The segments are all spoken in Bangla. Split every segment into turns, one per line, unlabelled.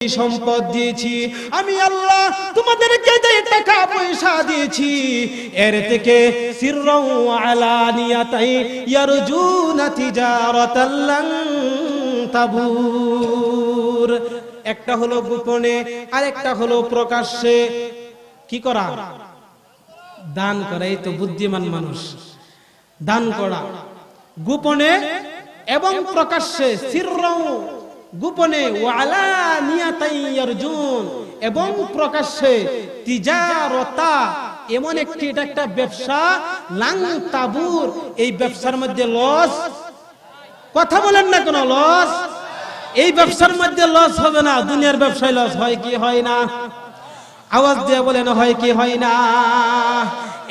সম্পদ দিয়েছি, আমি আল্লাহ তোমাদেরকে যে টাকা পয়সা দিয়েছি, এর থেকে সিররাও আলানিয়াতাই ইয়ারজুনা তিজারাতাল লান তাবুর। একটা হলো গোপনে, আর একটা হলো প্রকাশ্যে। কি করা? দান করা। এই তো বুদ্ধিমান মানুষ। দান করা গোপনে এবং প্রকাশ্যে, সিররাও গোপনে, ওয়ালানিয়াতাই ইয়ারজুন এবং প্রকাশ্যে, তিজারতা এমন একটি, এটা একটা ব্যবসা, লান তাবুর, এই ব্যবসার মধ্যে লস, কথা বলেন না কেন, লস, এই ব্যবসার মধ্যে লস হবে না। দুনিয়ার ব্যবসায় লস হয় কি হয় না? আওয়াজ দিয়ে বলেন, হয় কি হয় না?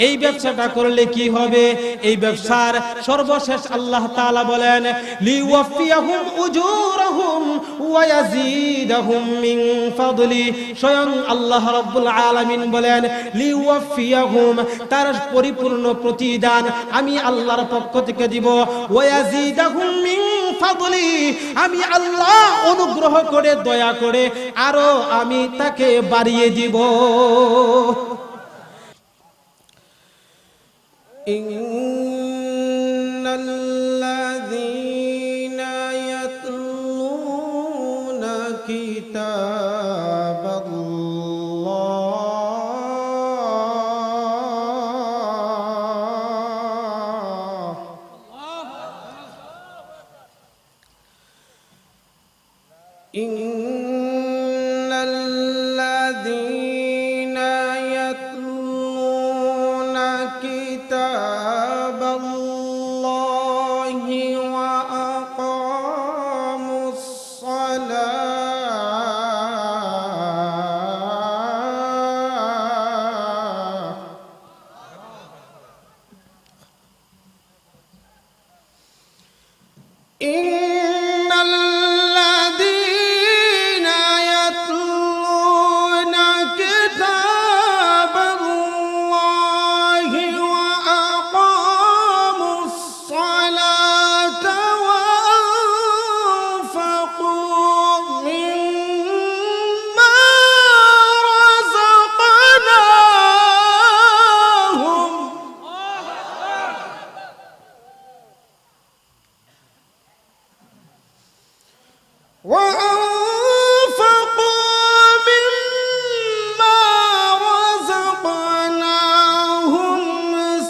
এই ব্যবসাটা করলে কি হবে? এই ব্যবসার সর্বশেষ আল্লাহ তাআলা বলেন, লিওয়াফিয়াহুম উজুরাহুম ওয়া ইয়াজিদাহুম মিন ফাদলি। স্বয়ং আল্লাহ রাব্বুল আলামিন বলেন, লিওয়াফিয়াহুম, তার পরিপূর্ণ প্রতিদান আমি আল্লাহর পক্ষ থেকে দিব, ওয়া ইয়াজিদাহুম মিন ফাদলি, আমি আল্লাহ অনুগ্রহ করে, দয়া করে আরো আমি তাকে বাড়িয়ে দিব। ইন্নাল্লাযীনা ইয়াতলুনা কিতাবাল্লাহ, ইন্নাল্লাযীনা ইয়াতলুনা কিতাবাল্লাহি ওয়া আকামুস সালাহ, ইন্নাল্লাযীনা ইয়াতলুনা কিতাবাল্লাহি ওয়া আকামুস সালাতা ওয়া আনফাকু মিম্মা রাযাকনাহুম, وأنفقوا مما رزقناهم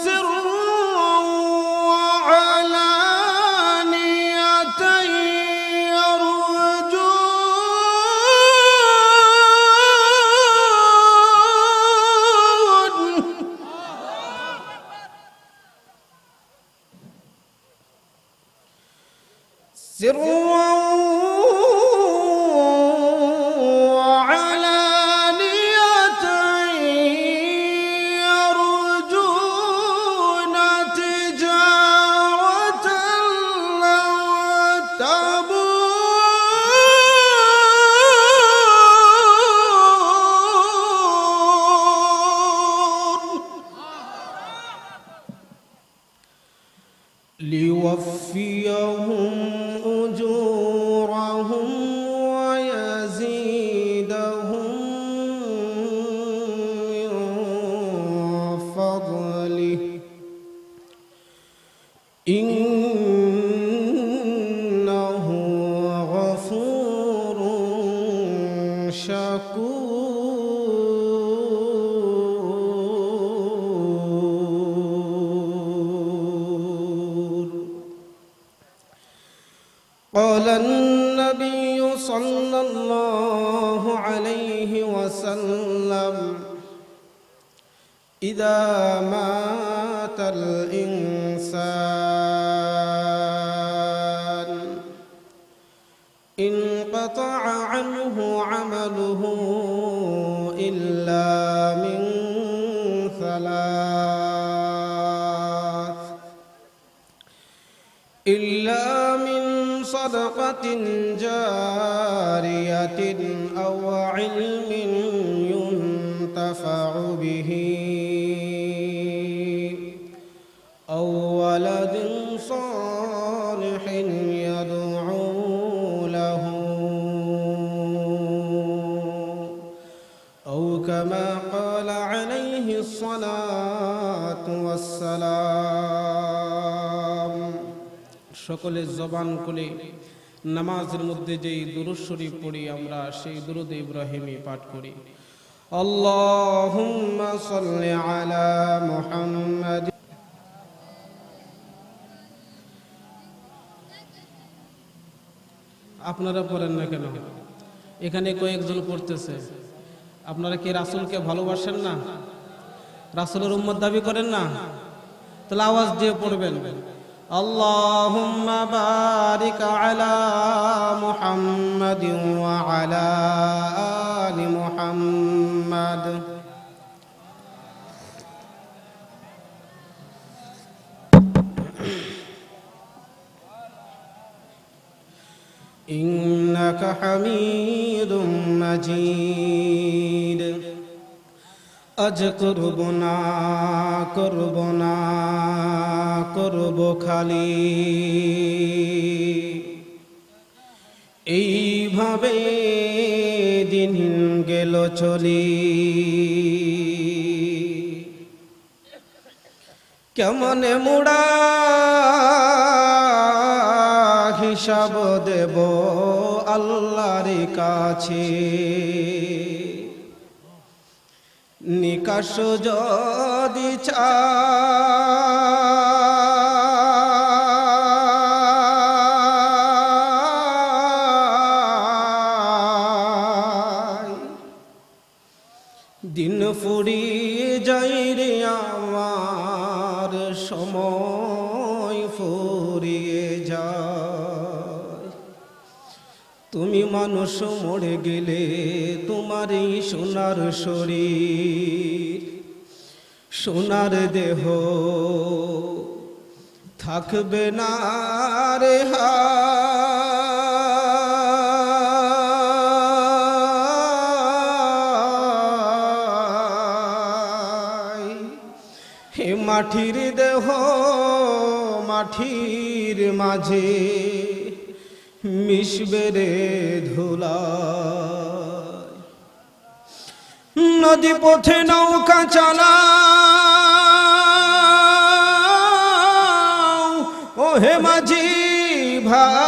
سرا وعلانية يرجون تجارة لن تبور، ليوفيهم أجورهم ويزيدهم من فضله، إنه غفور شكور. قال النبي صلى الله عليه وسلم، إذا مات الإنسان انقطع عنه عمله إلا من ثلاث، إلا من صدقة جارية أو علم ينتفع به أو ولد صالح يدعو له،
كما قال عليه الصلاة والسلام
সকলে জবান খুলে নামাজের মধ্যে যেই দুরূদ শরীফ পড়ি আমরা সেই দুরূদ ইব্রাহিমী পাঠ করি
আল্লাহুম্মা সাল্লি আলা মুহাম্মাদ
আপনারা পড়েন না কেন এখানে কয়েকজন পড়তেছে আপনারা কি রাসূলকে ভালোবাসেন না রাসূলের উম্মত দাবি করেন না তাহলে আওয়াজ দিয়ে পড়বেন
আল্লাহুম্মা বারিক আলা মুহাম্মাদিন ওয়া আলা আলি মুহাম্মাদ إنك حميد مجيد আজ করব না খালি এইভাবে দিন গেল চলি কেমনে মুড়া হিসাব দেব আল্লাহর কাছে নিকাশ যদি চাই দিন ফুরিয়ে যাই রে আমার সময় ফুরিয়ে যায় তুমি মানুষ মরে গেলে তোমার এই সোনার শরীর সোনার দেহ থাকবে না রে হে মাটির দেহ মাটির মাঝে মিশবে রে ধুলায় নদী পথে নৌকা চালাও ও হে মাঝি ভাই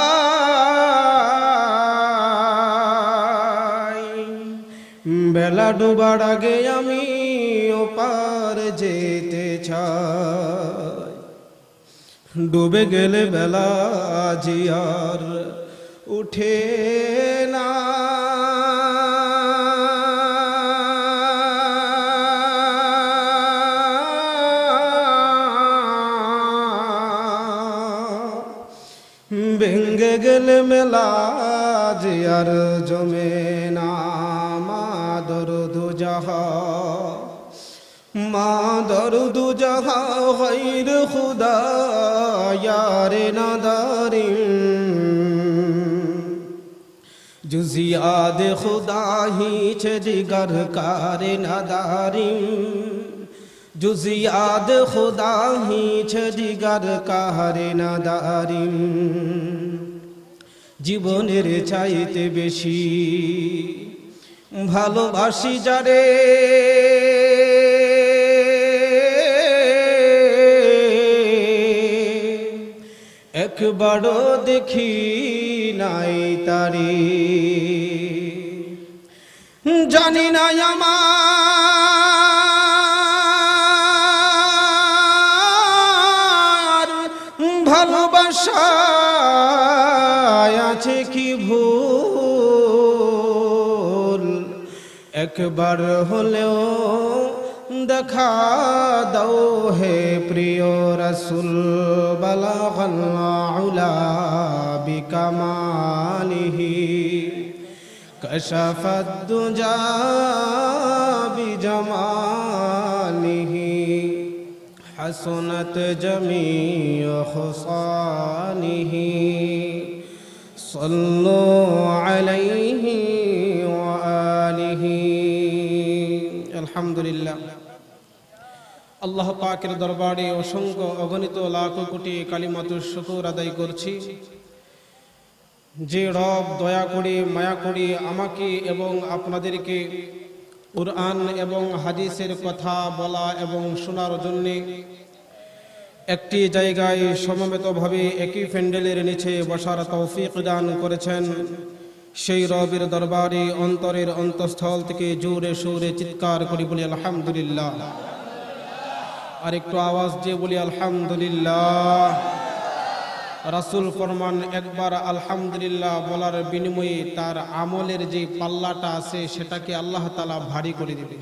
বেলা ডুবার আগে আমি ওপার যেতে চাই ডুবে গেলে বেলা জিয়ার উঠে না ভেঙ্গে গেলে মেলা জিয়ার জমে না মা দরদু জাহা মা দরদু জাহা গৈর খুদা यार नादारिम जुज़ याद खुदा ही छे जिगर कार नादारिम जुज़ याद खुदा ही छे जिगर कार नादारिम জীবনের চাইতে বেশি ভালোবাসি যারে একবারও দেখি নাই তারি জানি না আমার ভালোবাসা আছে কি ভুল একবার হলেও দেখা দাও হে প্রিয় রসুল বালাগাল উলা বিকামালিহি কশফাদ দুজা বিজামালিহি হাসনাত জামিউ খুসানিহি সাল্লু আলাইহি ওয়া আলিহি আলহামদুলিল্লাহ আল্লাহ পাকের দরবারে অসংখ্য অগণিত লাখ কোটি কালিমাতুর শুকর আদায় করছি যে রব দয়া করে মায়া করে আমাকে এবং আপনাদেরকে কুরআন এবং হাদিসের কথা বলা এবং শোনার জন্য একটি জায়গায় সমবেতভাবে একই প্যান্ডেলের নিচে বসার তৌফিক দান করেছেন, সেই রবের দরবারে অন্তরের অন্তঃস্থল থেকে জোরে সোরে চিৎকার করি বলি আলহামদুলিল্লাহ। আর একটু আওয়াজ দিয়ে বলি আলহামদুলিল্লাহ। রাসূল ফরমান, একবার আলহামদুলিল্লাহ বলার বিনিময়ে তার আমলের যে পাল্লাটা আছে সেটাকে আল্লাহ তাআলা ভারী করে দিবে।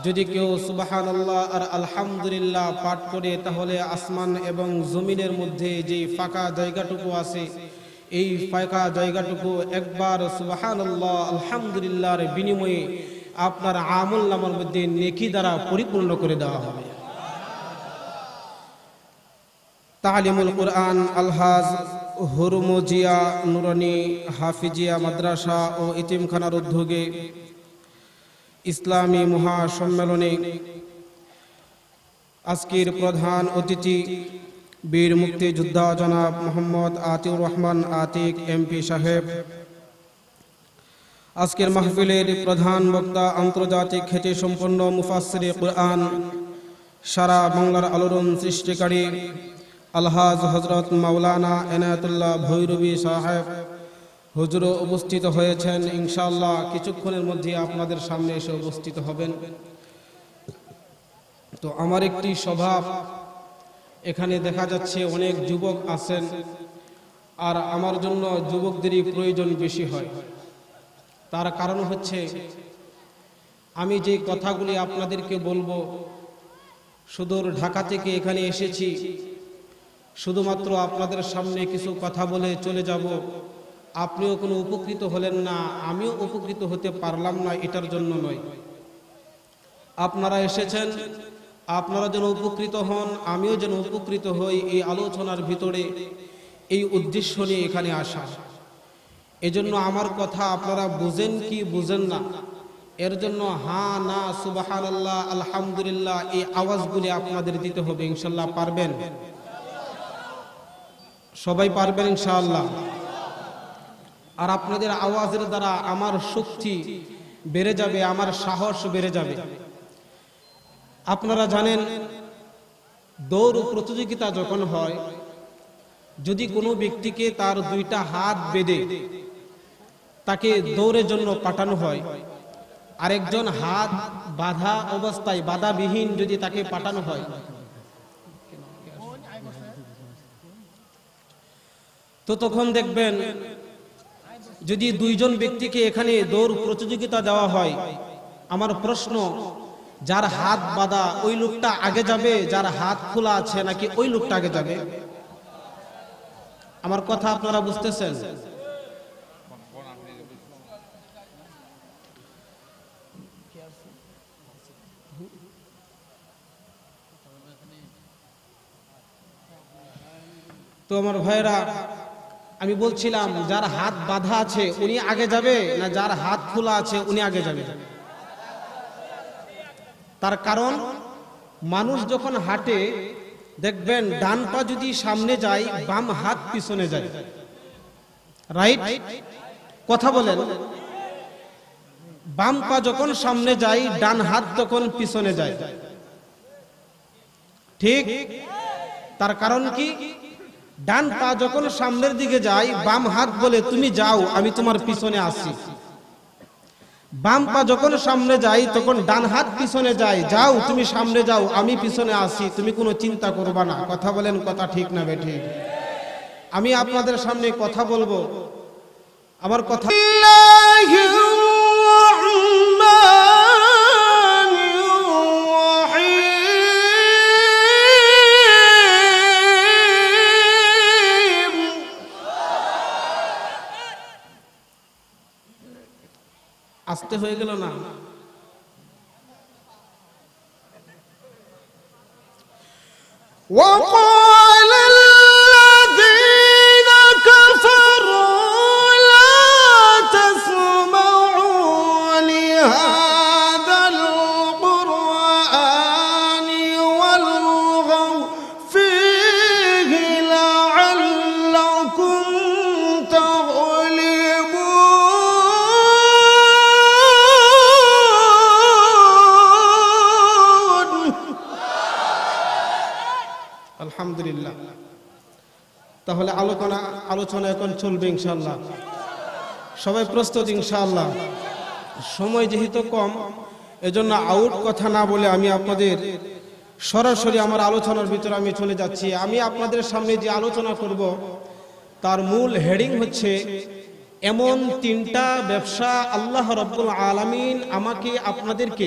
যদি কেউ সুবহানাল্লাহ আর আলহামদুলিল্লাহ পাঠ করে, তাহলে আসমান এবং জমিনের মধ্যে যে ফাঁকা জায়গাটুকু আছে, এই ফাঁকা জায়গাটুকু একবার সুবহানাল্লাহ আলহামদুলিল্লাহর বিনিময়ে আপনার আমল নামার মধ্যে নেকি দ্বারা পরিপূর্ণ করে দেওয়া হবে। তালিমুল কুরআন আলহাজ হুরমুজিয়া নুরানি হাফিজিয়া মাদ্রাসা ও ইতিমখানার উদ্যোগে ইসলামী মহাসম্মেলনে আজকের প্রধান অতিথি বীর মুক্তিযোদ্ধা জনাব মোহাম্মদ আতিউর রহমান আতিক এমপি সাহেব, আজকের মাহফিলের প্রধান বক্তা আন্তর্জাতিক খ্যাতি সম্পন্ন মুফাসসিরে কুরআন, সারা বাংলার আলোড়ন সৃষ্টিকারী আলহাজ হযরত মাওলানা এনায়েতুল্লাহ ভৈরবী সাহেব হুজুরও উপস্থিত হয়েছেন। ইনশাআল্লাহ কিছুক্ষণের মধ্যে আপনাদের সামনে এসে উপস্থিত হবেন। তো আমার একটি স্বভাব, এখানে দেখা যাচ্ছে অনেক যুবক আছেন, আর আমার জন্য যুবকদেরই প্রয়োজন বেশি হয়। তার কারণ হচ্ছে, আমি যে কথাগুলি আপনাদেরকে বলবো, সুদূর ঢাকা থেকে এখানে এসেছি শুধুমাত্র আপনাদের সামনে কিছু কথা বলে চলে যাব, আপনিও কোনো উপকৃত হলেন না, আমিও উপকৃত হতে পারলাম না, এটার জন্য নয়। আপনারা এসেছেন, আপনারা যেন উপকৃত হন, আমিও যেন উপকৃত হই, এই আলোচনার ভিতরে এই উদ্দেশ্য নিয়ে এখানে আসা। এজন্য আমার কথা আপনারা বুঝেন কি বুঝেন না, এর জন্য হ্যাঁ না সুবহানাল্লাহ আলহামদুলিল্লাহ এই আওয়াজগুলি আপনাদের দিতে হবে। ইনশাআল্লাহ পারবেন? সবাই পারবেন ইনশাআল্লাহ? আর আপনাদের আওয়াজের দ্বারা আমার শক্তি বেড়ে যাবে, আমার সাহস বেড়ে যাবে। আপনারা জানেন, দৌড় প্রতিযোগিতা যখন হয়, যদি কোনো ব্যক্তিকে তার দুইটা হাত বেঁধে তাকে দৌড়ের জন্য পাঠানো হয়, আরেকজন হাত বাঁধা অবস্থায়, বাধাবিহীন যদি তাকে পাঠানো হয়, তো তখন দেখবেন যদি দুইজন ব্যক্তিকে এখানে দৌড় প্রতিযোগিতা দেওয়া হয়, আমার প্রশ্ন, যার হাত বাঁধা ওই লোকটা আগে যাবে, যার হাত খোলা আছে, নাকি ওই লোকটা আগে যাবে? আমার কথা আপনারা বুঝতেছেন? তো আমার ভাইরা, আমি বলছিলাম, যার হাত বাঁধা আছে উনি আগে যাবে, না যার হাত খোলা আছে উনি আগে যাবে? তার কারণ, মানুষ যখন হাঁটে দেখবেন ডান পা যদি সামনে যায়, বাম হাত পিছনে যায়। রাইট? কথা বলেন। বাম পা যখন সামনে যায়, ডান হাত তখন পিছনে যায়। ঠিক? তার কারণ কি? ডান পা যখন সামনের দিকে যায়, বাম হাত বলে তুমি যাও, আমি তোমার পিছনে আসি। বাম পা যখন সামনে যায়, তখন ডান হাত পিছনে যায়, যাও তুমি সামনে যাও, আমি পিছনে আসি, তুমি কোনো চিন্তা করবা না। কথা বলেন, কথা ঠিক না বেঠিক? আমি আপনাদের সামনে কথা বলবো, আমার কথা আসতে হয়ে গেল না?
وقال الذين كفروا لا تسمعوا لهذا القرآن والغوا فيه لعلكم تغلبون
আলহামদুলিল্লাহ। তাহলে আলোচনা এখন চলবে ইনশাআল্লাহ। সবাই প্রস্তুত ইনশাআল্লাহ? সময় যেহেতু কম, এজন্য আউট কথা না বলে আমি আপনাদের সরাসরি আমার আলোচনার ভিতরে আমি চলে যাচ্ছি। আমি আপনাদের সামনে যে আলোচনা করব তার মূল হেডিং হচ্ছে এমন তিনটা ব্যবসা আল্লাহ রাব্বুল আলামিন আমাকে আপনাদেরকে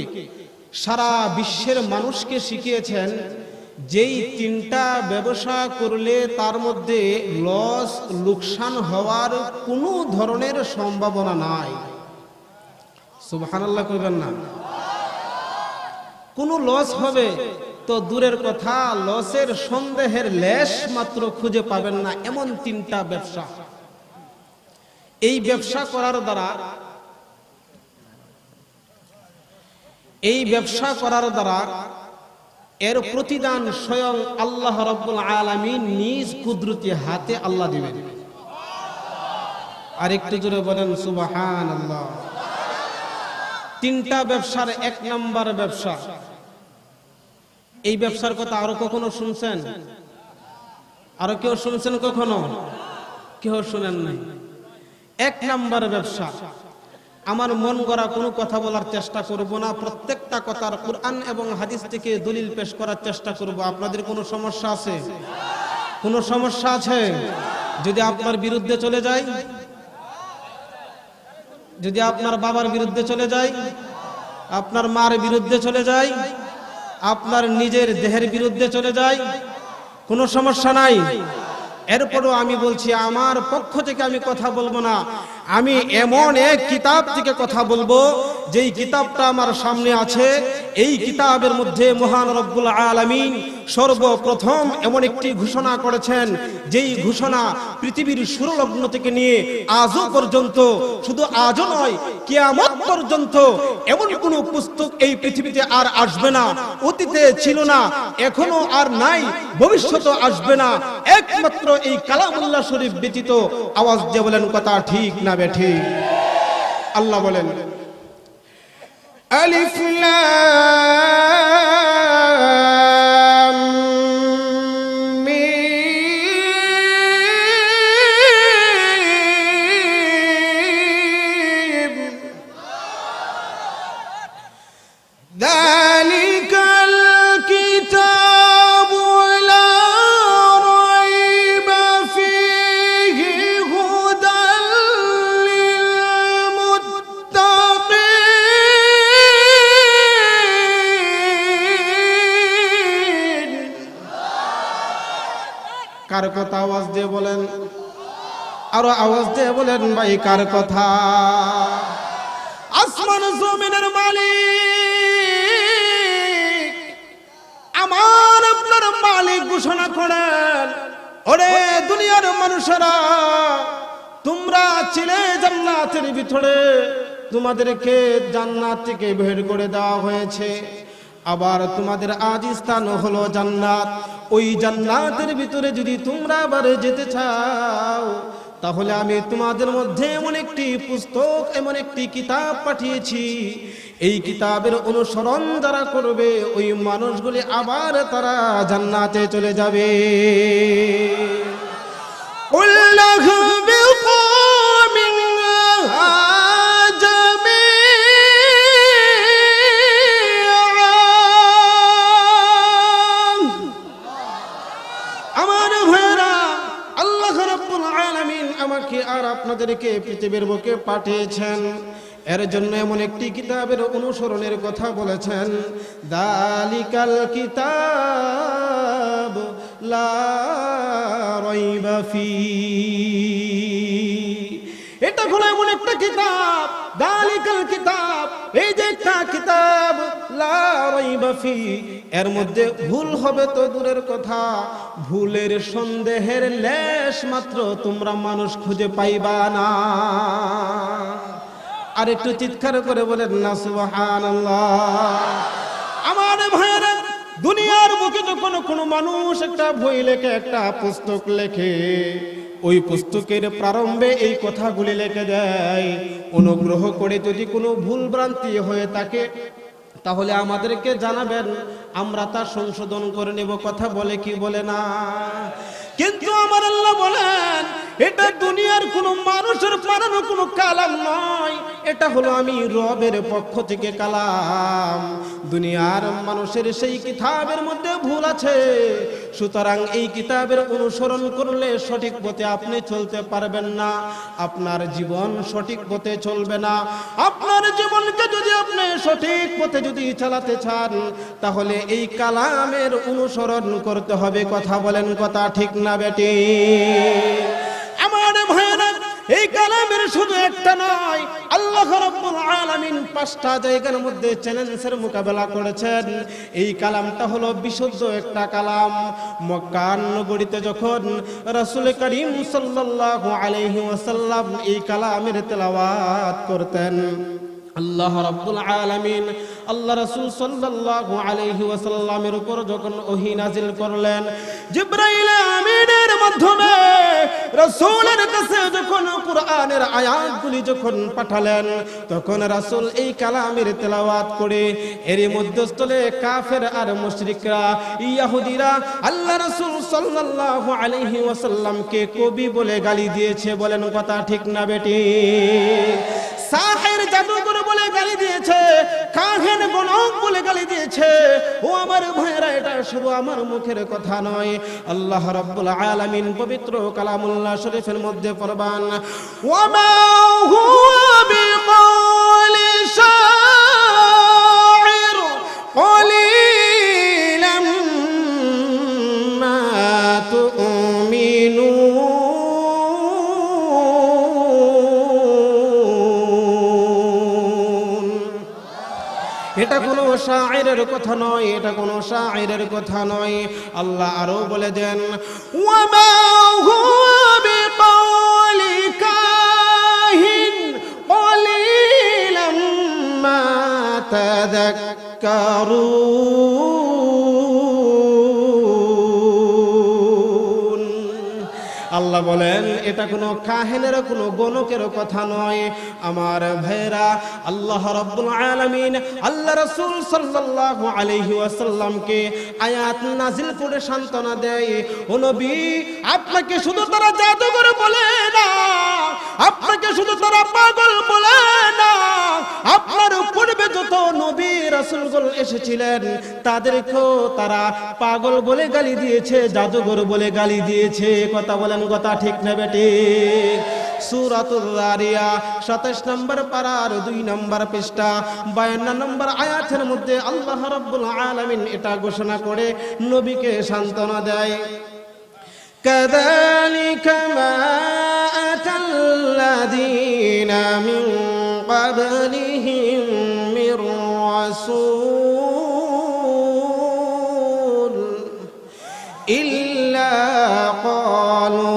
সারা বিশ্বের মানুষকে শিখিয়েছেন, যেই তিনটা ব্যবসা করলে তার মধ্যে লস লোকসান হওয়ার কোনো ধরনের সম্ভাবনা নাই। সুবহানাল্লাহ কইবেন না? কোনো লস হবে তো দূরের কথা, লসের সন্দেহের লেশ মাত্র খুঁজে পাবেন না, এমন তিনটা ব্যবসা। এই ব্যবসা করার দ্বারা এর প্রতিদান স্বয়ং আল্লাহ রাব্বুল আলামিন নিজ কুদরতি হাতে আল্লাহ দিবেন। আর একটু জোরে বলেন সুবহানাল্লাহ। তিনটা ব্যবসার এক নাম্বার ব্যবসা, এই ব্যবসার কথা আরো কখনো শুনছেন? আরো কেউ শুনছেন কখনো? কেউ শুনেন নাই? এক নাম্বার ব্যবসা। আমার মন গড়া কোনো কথা বলার চেষ্টা করব না, প্রত্যেকটা কথার কুরআন এবং হাদিস থেকে দলিল পেশ করার চেষ্টা করব। আপনাদের কোনো সমস্যা আছে? কোনো সমস্যা আছে? যদি আপনার বিরুদ্ধে চলে যায়, যদি আপনার বাবার বিরুদ্ধে চলে যায়, আপনার মার বিরুদ্ধে চলে যায়, আপনার নিজের দেহের বিরুদ্ধে চলে যায়, কোনো সমস্যা নাই। এরপরও আমি বলছি, আমার পক্ষ থেকে আমি কথা বলবো না, আমি এমন এক কিতাব থেকে কথা বলবো যেই কিতাবটা আমার সামনে আছে। এই কিতাবের মধ্যে মহান রব্বুল আলামিন সর্বপ্রথম এমন একটি ঘোষণা করেছেন, যেই ঘোষণা পৃথিবীর শুরুলগ্ন থেকে নিয়ে আজও পর্যন্ত, শুধু আজও নয় কিয়ামত পর্যন্ত এমন কোন পুস্তক এই পৃথিবীতে আর আসবে না, অতীতে ছিল না, এখনো আর নাই, ভবিষ্যতে আসবে না, একমাত্র এই কালামুল্লাহ শরীফ ব্যতীত। আওয়াজ দিয়ে বলেন কথা ঠিক না বেঠিক? আল্লাহ বলেন
আলিফ লাম মিম যালিকাল কিতাবু লা রাইবা ফীহি হুদাল লিল মুত্তাকিন।
কার কথা? আওয়াজ দিয়ে বলেন, আরো আওয়াজ দিয়ে বলেন ভাই, কার কথা?
আসমান জমিনের মালিক, আমার আপনার মালিক ঘোষণা করেন, ওরে দুনিয়ার মানুষেরা, তোমরা ছিলে জান্নাতের ভিতরে, তোমাদেরকে জান্নাত থেকে বের করে দেওয়া হয়েছে, আবার তোমাদের আজ স্থান হলো জান্নাত। ওই জান্নাতের ভিতরে যদি তোমরা আবার যেতে চাও, তাহলে আমি তোমাদের মধ্যে এমন একটি পুস্তক, এমন একটি কিতাব পাঠিয়েছি। এই কিতাবের অনুসরণ যারা করবে, ওই মানুষগুলি আবার তারা জান্নাতে চলে যাবে।
আমার ভাইরা, আল্লাহ রাব্বুল আলামিন আমাকে আর আপনাদেরকে পৃথিবীর বুকে পাঠিয়েছেন, এর জন্য এমন একটি কিতাবের অনুসরণের কথা বলেছেন। যালিকাল কিতাব লা রাইবা ফি, এটা হলো এমন একটা কিতাব, যালিকাল কিতাব, এই যে একটা কিতাব, লা রাইবা ফি, এর মধ্যে ভুল হবে তো দূরের কথা, ভুলের সন্দেহের লেশ মাত্র তোমরা মানুষ খুঁজে পাইবা না। আর একটু চিৎকার করে বলেন না সুবহানাল্লাহ।
আমার ভাইরা, দুনিয়ার বুকে যখন কোনো মানুষ একটা বই লেখে, একটা পুস্তক লেখে,
ওই পুস্তকের প্রারম্ভে এই কথাগুলি লিখে দেয়, অনুগ্রহ করে যদি কোনো ভুল ভ্রান্তি হয়ে থাকে তাহলে আমাদেরকে জানাবেন, আমরা তা সংশোধন করে নেব। কথা বলে কি বলে না?
কিন্তু আমার আল্লাহ বলেন এটা দুনিয়ার কোনো মানুষের বানানো কোনো কালাম নয়,
এটা হলো আমি রবের পক্ষ থেকে কালাম। দুনিয়ার মানুষের সেই কিতাবের মধ্যে ভুল আছে, সুতরাং এই কিতাবের অনুসরণ করলে সঠিক পথে আপনি চলতে পারবেন না, আপনার জীবন সঠিক পথে চলবে না।
আপনার জীবনকে যদি আপনি
সঠিক পথে যদি চালাতে চান, তাহলে এই কালামের অনুসরণ করতে হবে। কথা বলেন, কথা ঠিক না বেটি?
আমার ভাইরা, এই কালামের শুধু একটা নয়, আল্লাহ রাব্বুল আলামিন
5টা জায়গার মধ্যে চ্যালেঞ্জের মোকাবেলা করেছেন। এই কালামটা হলো বিশুদ্ধ একটা কালাম। মক্কা নগরীতে যখন রাসূল করিম সাল্লাল্লাহু আলাইহি ওয়াসাল্লাম এই কালামের তেলাওয়াত করতেন, আল্লাহ রাব্বুল আলামিন আল্লাহ রাসূল সাল্লাল্লাহু আলাইহি ওয়াসাল্লামের উপর যখন ওহী নাজিল করলেন,
জিবরাইল আমিনের মাধ্যমে রাসূলের কাছে যখন কুরআনের আয়াতগুলি যখন পাঠালেন,
তখন রাসূল এই কালামের তেলাওয়াত করে এর মধ্যস্থলে কাফের আর মুশরিকরা, ইহুদিরা আল্লাহ রাসূল সাল্লাল্লাহু আলাইহি ওয়াসাল্লামকে কবি বলে গালি দিয়েছে। বলেন কথা ঠিক না বেটি?
সাহির জাদুকর বলে গালি দিয়েছে, কাহিন গণক বলে গালি দিয়েছে। ও আমার ভাইরা, এটা শুধু আমার মুখের কথা নয়,
আল্লাহ রাব্বুল আলামিন পবিত্র কালামুল্লাহ শরীফের মধ্যে ফরমান,
ওয়া মা হুয়া বিকাউলি শাইর কলিলাম মা তুমিনুন।
এটা কোনো শায়েরের কথা নয়, এটা কোনো শায়েরের কথা নয়। আল্লাহ আরো বলে দেন,
ওয়া মা হুয়া বিকাউলি কাহিন কলিলাম মা তাযাক্কারুন।
আল্লাহ বলেন এটা কোনো কাহিনের কোনো গণকের কথা নয়। আমার ভাইরা, আল্লাহ রাব্বুল আলামিন আল্লাহ রাসূল সাল্লাল্লাহু আলাইহি ওয়াসাল্লামকে আয়াত নাজিল করে সান্ত্বনা দেয়, ও নবী,
আপনাকে শুধু তারা জাদুকর বলে না, আপনাকে শুধু তারা পাগল বলে না, আপনার পূর্বে যত নবী রাসূলগণ এসেছিলেন তাদেরকেও তারা পাগল বলে গালি দিয়েছে, জাদুকর বলে গালি দিয়েছে। কথা বলেন, কথা ঠিক না বেটি? সূরাতুল যারিয়া 27 নম্বর পারার 2 নম্বর পৃষ্ঠা 52 নম্বর আয়াতের মধ্যে আল্লাহ রাব্বুল আলামিন এটা ঘোষণা করে নবীকে সান্ত্বনা দেয়,
কাযালিকা মা আতাল্লাযীনা মিন ক্বাবলিহিম মির রাসূল ইল্লা ক্বালু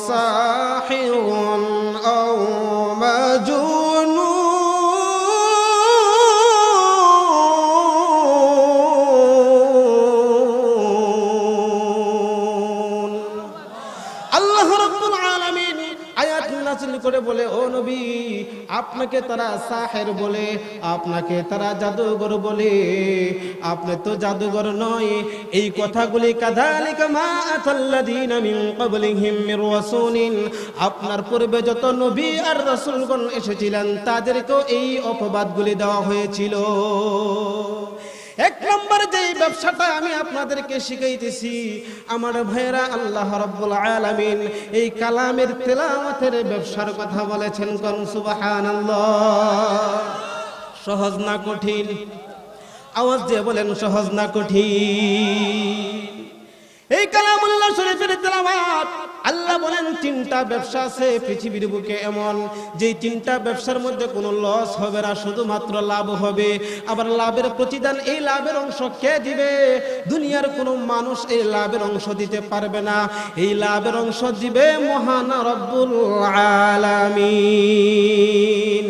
সাহিরুন আও মাজনুন।
আল্লাহ রাব্বুল আলামিন আয়াত নাযিল
করে বলে, ও নবী, আপনাকে তারা সাহের বলে, আপনাকে তারা জাদুঘর বলে, আপনি তো জাদুঘর নয়। এই কথাগুলি কাযালিকা মা আতাল্লাযীনা মিন ক্বাবলিহিম মির রাসূলিন, আপনার পূর্বে যত নবী আর রাসূলগণ এসেছিলেন তাদেরকেও এই অপবাদগুলি দেওয়া হয়েছিল। এক নম্বর যে ব্যবসাটা আমি আপনাদেরকে শিখাইতেছি আমার ভাইরা, আল্লাহ রাব্বুল আলামিন এই কালামের তেলাওয়াতের ব্যবসার কথা বলেছেন। কোন সুবহানাল্লাহ। সহজ না কঠিন? আওয়াজ দিয়ে বলেন, সহজ না কঠিন? এই কালামুল্লাহ শরীফের তেলাওয়াত আল্লাহ বলেন 3টা ব্যবসা আছে পৃথিবীর বুকে এমন, যে 3টা ব্যবসার মধ্যে কোনো লস হবে না, শুধুমাত্র লাভ হবে। আবার লাভের প্রতিদান, এই লাভের অংশ কে দিবে? দুনিয়ার কোনো মানুষ এই লাভের অংশ দিতে পারবে না। এই লাভের অংশ দিবে মহান রব্বুল আলামিন।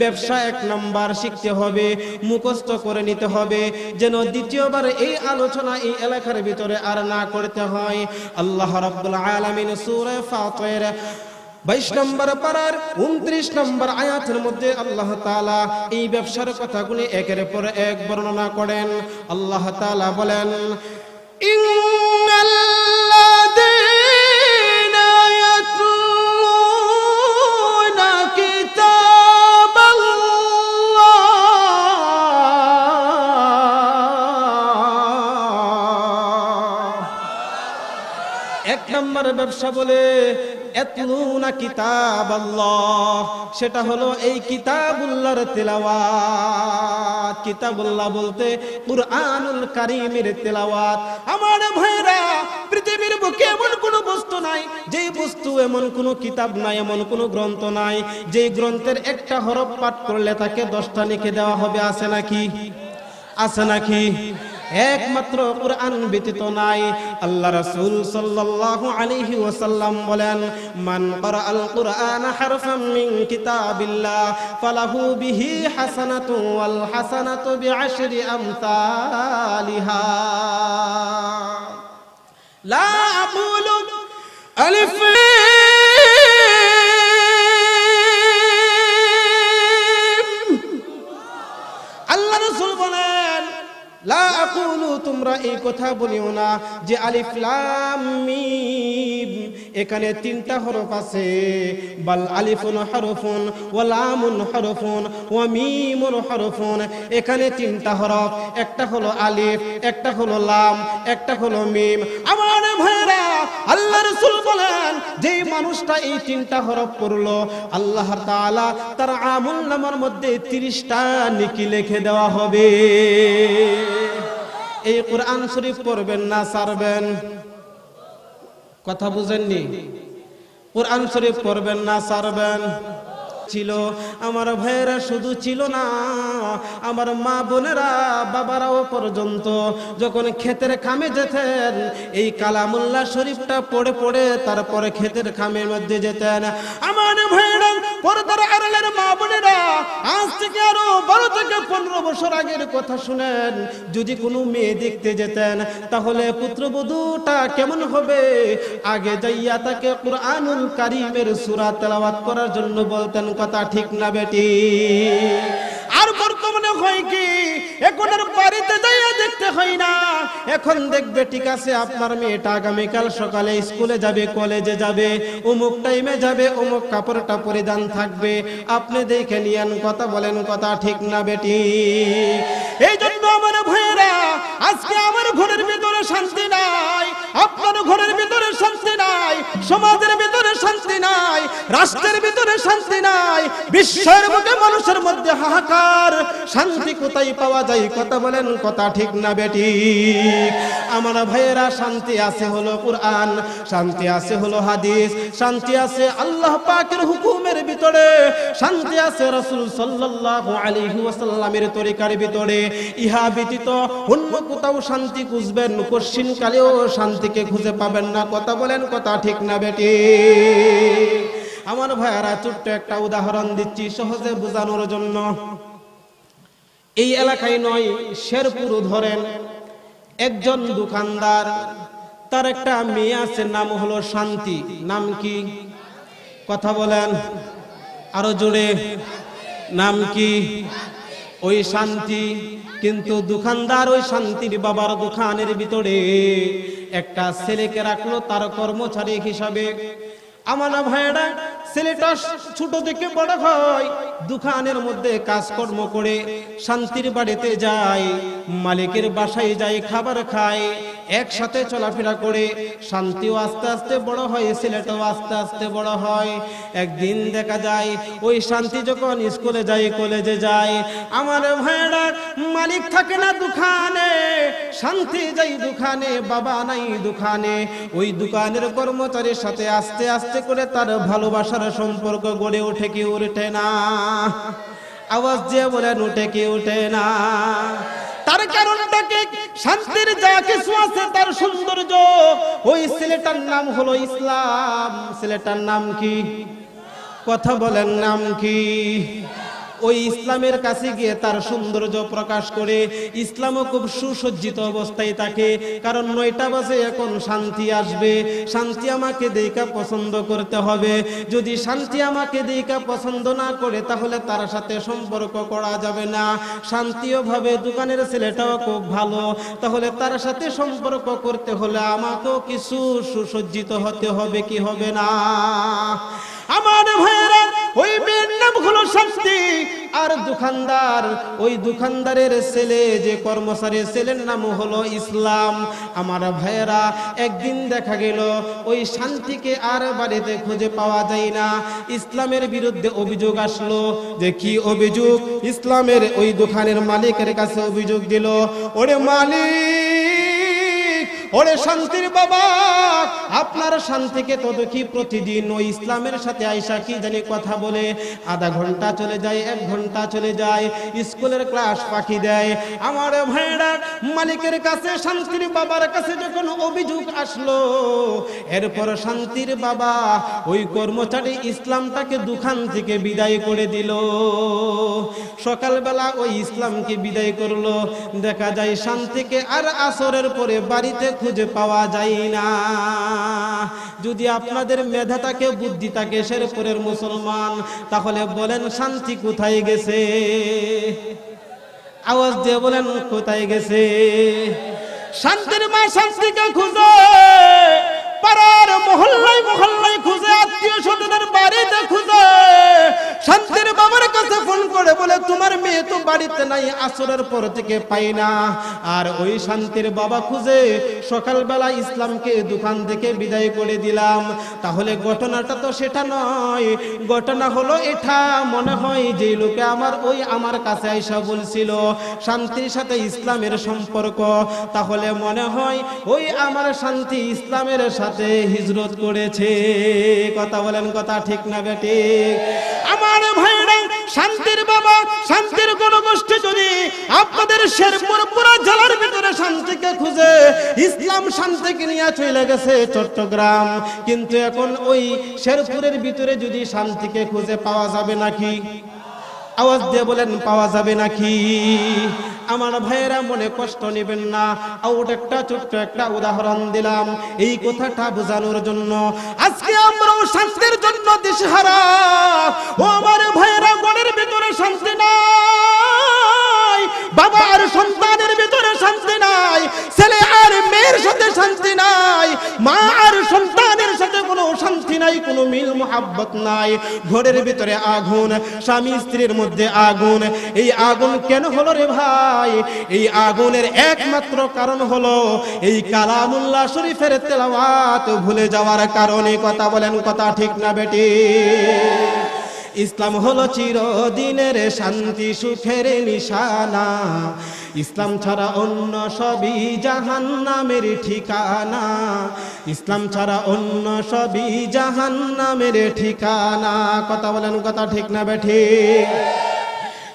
ব্যবসা 1 নম্বর শিখতে হবে, মুখস্থ করে নিতে হবে, যেন দ্বিতীয়বার এই আলোচনা এই এলাকার ভিতরে আর না করতে হয়। আল্লাহ রাব্বুল আলামিন সূরা ফাতির 22 নম্বর পারার 29 নম্বর আয়াতের মধ্যে আল্লাহ তাআলা এই ব্যবসার কথাগুলি একের পর এক বর্ণনা করেন। আল্লাহ তাআলা বলেন, ইন্নাল্লাযীনা ইয়াতলুনা কিতাবাল্লাহ। এক নম্বর ব্যবসা বলে ইয়াতলুনা কিতাবাল্লাহ, সেটা হলো এই কিতাবুল্লাহর তেলাওয়াত। কিতাবুল্লাহ বলতে কুরআনুল কারীমের তেলাওয়াত। আমার ভাইরা, পৃথিবীর বুকে এমন কোনো বস্তু নাই, যেই বস্তু এমন কোনো কিতাব নাই, এমন কোনো গ্রন্থ নাই যেই গ্রন্থের একটা হরফ পাঠ করলে তাকে 10টা লিখে দেওয়া হবে। আছে নাকি? আছে নাকি? একমাত্র কুরআন ব্যতীত নাই। আল্লাহ রাসূল সাল্লাল্লাহু আলাইহি ওয়াসাল্লাম বলেন, মান ক্বারাআল কুরআনা হারফান মিন কিতাবিল্লাহ ফালাহু বিহি হাসানাতুন ওয়াল হাসানাতু বিআশরি আমসালিহা। লা আকুলু আলিফ আল্লাহ রাসূল বলেন, লা আকুলু, তোমরা এই কথা বলিও না যে আলিফ লাম মিম এখানে 3টা হরফ আছে। বাল আলিফুন হরফুন ওয়া লামুন হরফুন ওয়া মিমুন হরফুন, এখানে 3টা হরফ, একটা হলো আলিফ, একটা হলো লাম, একটা হলো মিম। আমার ভাইরা, আল্লাহ রাসূল বলেন, যেই মানুষটা এই 3টা হরফ পড়লো, আল্লাহ তাআলা তার আমলনামার মধ্যে 30টা নেকি লিখে দেওয়া হবে। এই কুরআন শরীফ পড়বেন না ছাড়বেন? কথা বুঝেননি? কুরআন শরীফ পড়বেন না ছাড়বেন? ছিল আমার ভাইয়েরা, শুধু ছিল না, আমার মা বোনেরা বাবারাও পর্যন্ত যখন ক্ষেতের খামে যেতেন, এই কালামুল্লাহ শরীফটা পড়ে পড়ে তারপরে ক্ষেতের খামের মধ্যে যেতেন। আমার ভাইয়েরা, পর্দার আড়ালের মা বোনেরা, আজ থেকে আরো 12 থেকে 15 বছর আগের কথা শুনেন। যদি কোনো মেয়ে দেখতে যেতেন, তাহলে পুত্রবধূটা কেমন হবে, আগে যাইয়া তাকে কুরআনুল কারীমের সূরা তেলাওয়াত করার জন্য বলতেন। কথা ঠিক না বেটি? আর বর্তমানে হয় কি, এখন আর বাড়িতে যাইয়া দেখতে হয় না। এখন দেখবে, ঠিক আছে আপনার মেয়েটা আগামীকাল সকালে স্কুলে যাবে, কলেজে যাবে, অমুক টাইমে যাবে, অমুক কাপড়টা পরিধান থাকবে, আপনি দেখে নিয়েন। কথা বলেন, কথা ঠিক না বেটি? এই জন্য আমার ভাইয়েরা, আজকে আমার ঘরের ভিতরে শান্তি নাই, আপনার ঘরের ভিতরে শান্তি নাই, সমাজের ভিতরে শান্তি নাই, রাষ্ট্রের ভিতরে শান্তি নাই, বিশ্বের বুকে মানুষের মধ্যে হাহাকার। শান্তি কোথায় পাওয়া যায়? কথা বলেন, কথা ঠিক না বেটি? আমার ভাইয়েরা, শান্তি আছে হলো কুরআন, শান্তি আছে হলো হাদিস, শান্তি আছে আল্লাহ পাকের হুকুমের ভিতরে, শান্তি আছে রাসূল সাল্লাল্লাহু আলাইহি ওয়াসাল্লামের তরিকার ভিতরে। ইহা ব্যতীত অন্য কোথাও শান্তি খুঁজবেন, কঠিন কালেও শান্তিকে খুঁজে পাবেন না। কথা বলেন, কথা ঠিক না বেটি? আমার ভাইয়ারা, ছোট্ট একটা উদাহরণ দিচ্ছি সহজে বোঝানোর জন্য। এই এলাকায় নয়, শেরপুর ধরেন, একজন দোকানদার, তার একটা মেয়ে আছে, নাম হলো শান্তি। নাম কি? কথা বলেন আরো জোরে। নাম কি? ওই শান্তি। কিন্তু দোকানদার ওই শান্তির বাবার দোকানের ভিতরে একটা ছেলেকে রাখলো তার কর্মচারী হিসাবে। আমার ভাইয়েরা, ছেলেটা ছোট থেকে বড় হয়, দোকানের মধ্যে কাজকর্ম করে, শান্তির বাড়িতে যায়, মালিকের বাসায় যায়, খাবার খায়, একসাথে চলাফেরা করে। শান্তিও আস্তে আস্তে বড় হয়, ছেলেটাও আস্তে আস্তে বড় হয়। একদিন দেখা যায় ওই শান্তি যখন স্কুলে যায়, কলেজে যায়, আমার ভাইয়েরা, মালিক থাকে না দোকানে, শান্তি যাই দোকানে, বাবা নাই দোকানে। ওই দোকানের কর্মচারীর সাথে আস্তে আস্তে করে তার ভালোবাসার সম্পর্ক গড়ে ওঠে কি ওঠে না? আওয়াজ দিয়ে বলেন, উঠে কি ওঠে না? তার কারণটা কি? শান্তির যা কিছু আছে তার সৌন্দর্য। ওই ছেলেটার নাম হলো ইসলাম। ছেলেটার নাম কি? কথা বলেন, নাম কি?
ওই ইসলামের কাছে গিয়ে তার সৌন্দর্য প্রকাশ করে। ইসলামও খুব সুসজ্জিত অবস্থায় থাকে, কারণ 9টা বাজে, এখন শান্তি আসবে। শান্তি আমাকে দেখা পছন্দ করতে হবে। যদি শান্তি আমাকে দেখা পছন্দ না করে তাহলে তার সাথে সম্পর্ক করা যাবে না। শান্তিও ভাবে দোকানের ছেলেটাও খুব ভালো, তাহলে তার সাথে সম্পর্ক করতে হলে আমাকেও কিছু সুসজ্জিত হতে হবে, কি হবে না?
আমার ভাইরা, ওই মেয়ের নাম হলো শান্তি।
আর দোকানদার, ওই দোকানদারের ছেলে, যে কর্মচারীর ছেলের নাম হলো ইসলাম। আমার ভাইয়েরা, একদিন দেখা গেল ওই শান্তিকে আর বাড়িতে খুঁজে পাওয়া যায় না। ইসলামের বিরুদ্ধে অভিযোগ আসলো। যে কি অভিযোগ? ইসলামের ওই দোকানের মালিকের কাছে অভিযোগ দিল, ওরে মালিক, ওরে শান্তির বাবা, আপনার শান্তিকে তো দেখি প্রতিদিন ওই ইসলামের সাথে আয়সা কি জানি কথা বলে। আধা ঘন্টা চলে যায়, 1 ঘন্টা চলে যায়, স্কুলের ক্লাস ফাঁকি দেয়।
আমার ভাইরা, মালিকের কাছে, শান্তির বাবার কাছে যখন অভিযোগ আসলো,
এরপর শান্তির বাবা ওই কর্মচারী ইসলামটাকে দোকান থেকে বিদায় করে দিল। সকালবেলা ওই ইসলামকে বিদায় করলো। দেখা যায় শান্তিকে আর আসরের পরে বাড়িতে খুঁজে পাওয়া যায় না। যদি আপনাদের মেধা থাকে, বুদ্ধি থাকে, শেরপুরের মুসলমান, তাহলে বলেন শান্তি কোথায় গেছে? আওয়াজ দিয়ে বলেন কোথায় গেছে?
শান্তির মা শান্তিকে খুঁজে পাড়ার মহল্লায় মহল্লায় খুঁজে, আত্মীয় স্বজনের বাড়িতে খুঁজে। শান্তির বাবার কাছে ফোন করে বলে, তোমার মেয়ে তো বাড়িতে নাই, আসরের পর থেকে পাই না। আর ওই শান্তির বাবা খুঁজে সকালবেলা ইসলামকে দোকান থেকে বিদায় করে দিলাম। তাহলে ঘটনাটা তো সেটা নয়, ঘটনা হলো এটা। মনে হয় যে লোকে আমার কাছে আইসা বলছিল শান্তির সাথে ইসলামের সম্পর্ক, তাহলে মনে হয় ওই আমার শান্তি ইসলামের সাথে হিজরত করেছে। কথা বলেন, কথা ঠিক না বেঠিক? আমার ভাইরা, শান্তির বাবা, শান্তির কোন গোষ্ঠী যদি আপনাদের শেরপুর পুরা জেলার ভিতরে শান্তিকে খুঁজে, ইসলাম শান্তিকে নিয়ে চলে গেছে চট্টগ্রাম, কিন্তু এখন ওই শেরপুরের ভিতরে যদি শান্তিকে খুঁজে পাওয়া যাবে নাকি?
আওয়াজ দিয়ে বলেন, পাওয়া যাবে নাকি? আমার ভাইয়েরা, মনে কষ্ট নেবেন না। আউট একটা ছোট্ট একটা উদাহরণ দিলাম এই কথাটা বোঝানোর জন্য।
আজকে আমরাও শান্তির জন্য দিশেহারা। ও আমার ভাইয়েরা, ঘরের ভিতরে শান্তি নাই, বাবা আর সন্তানের ভিতরে শান্তি নাই, ছেলে আর মেয়ের সাথে শান্তি নাই, মা আর সন্তানের সাথে কোনো শান্তি নাই, কোনো মিল মোহাব্বত নাই। ঘরের ভিতরে আগুন, স্বামী স্ত্রীর মধ্যে আগুন। এই আগুন কেন হলো রে ভাই? এই আগুনের একমাত্র কারণ হলো এই কালামুল্লাহ শরীফের তেলাওয়াত ভুলে যাওয়ার কারণে। কথা বলেন, কথা ঠিক না বেটি? ইসলাম হলো চিরদিনের শান্তি সুখের নিশানা। ইসলাম ছাড়া অন্য সবই জাহান্নামের ঠিকানা। ইসলাম ছাড়া অন্য সবই জাহান্নামের ঠিকানা। কথা বলেন, কথা ঠিক না বেঠিক?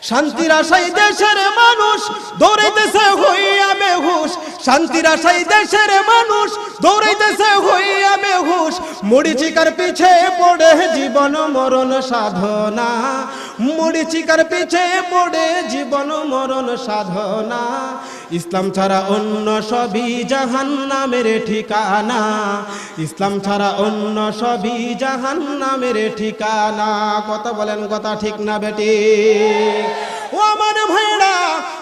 শান্তির আশায় দেশের মানুষ দৌড়াইতেছে হইয়া বেহুশ। শান্তির আশায় দেশের মানুষ দৌড়াইতেছে হইয়া বেহুশ। মরিচিকার পিছে পড়ে জীবন মরণ সাধনা। মরিচিকার পিছে পড়ে জীবন মরণ সাধনা। ইসলাম ছাড়া অন্য সবই জাহান্নামের ঠিকানা। ইসলাম ছাড়া অন্য সবই জাহান্নামের ঠিকানা। কথা বলেন, কথা ঠিক না বেটি? ও আমার ভাইরা,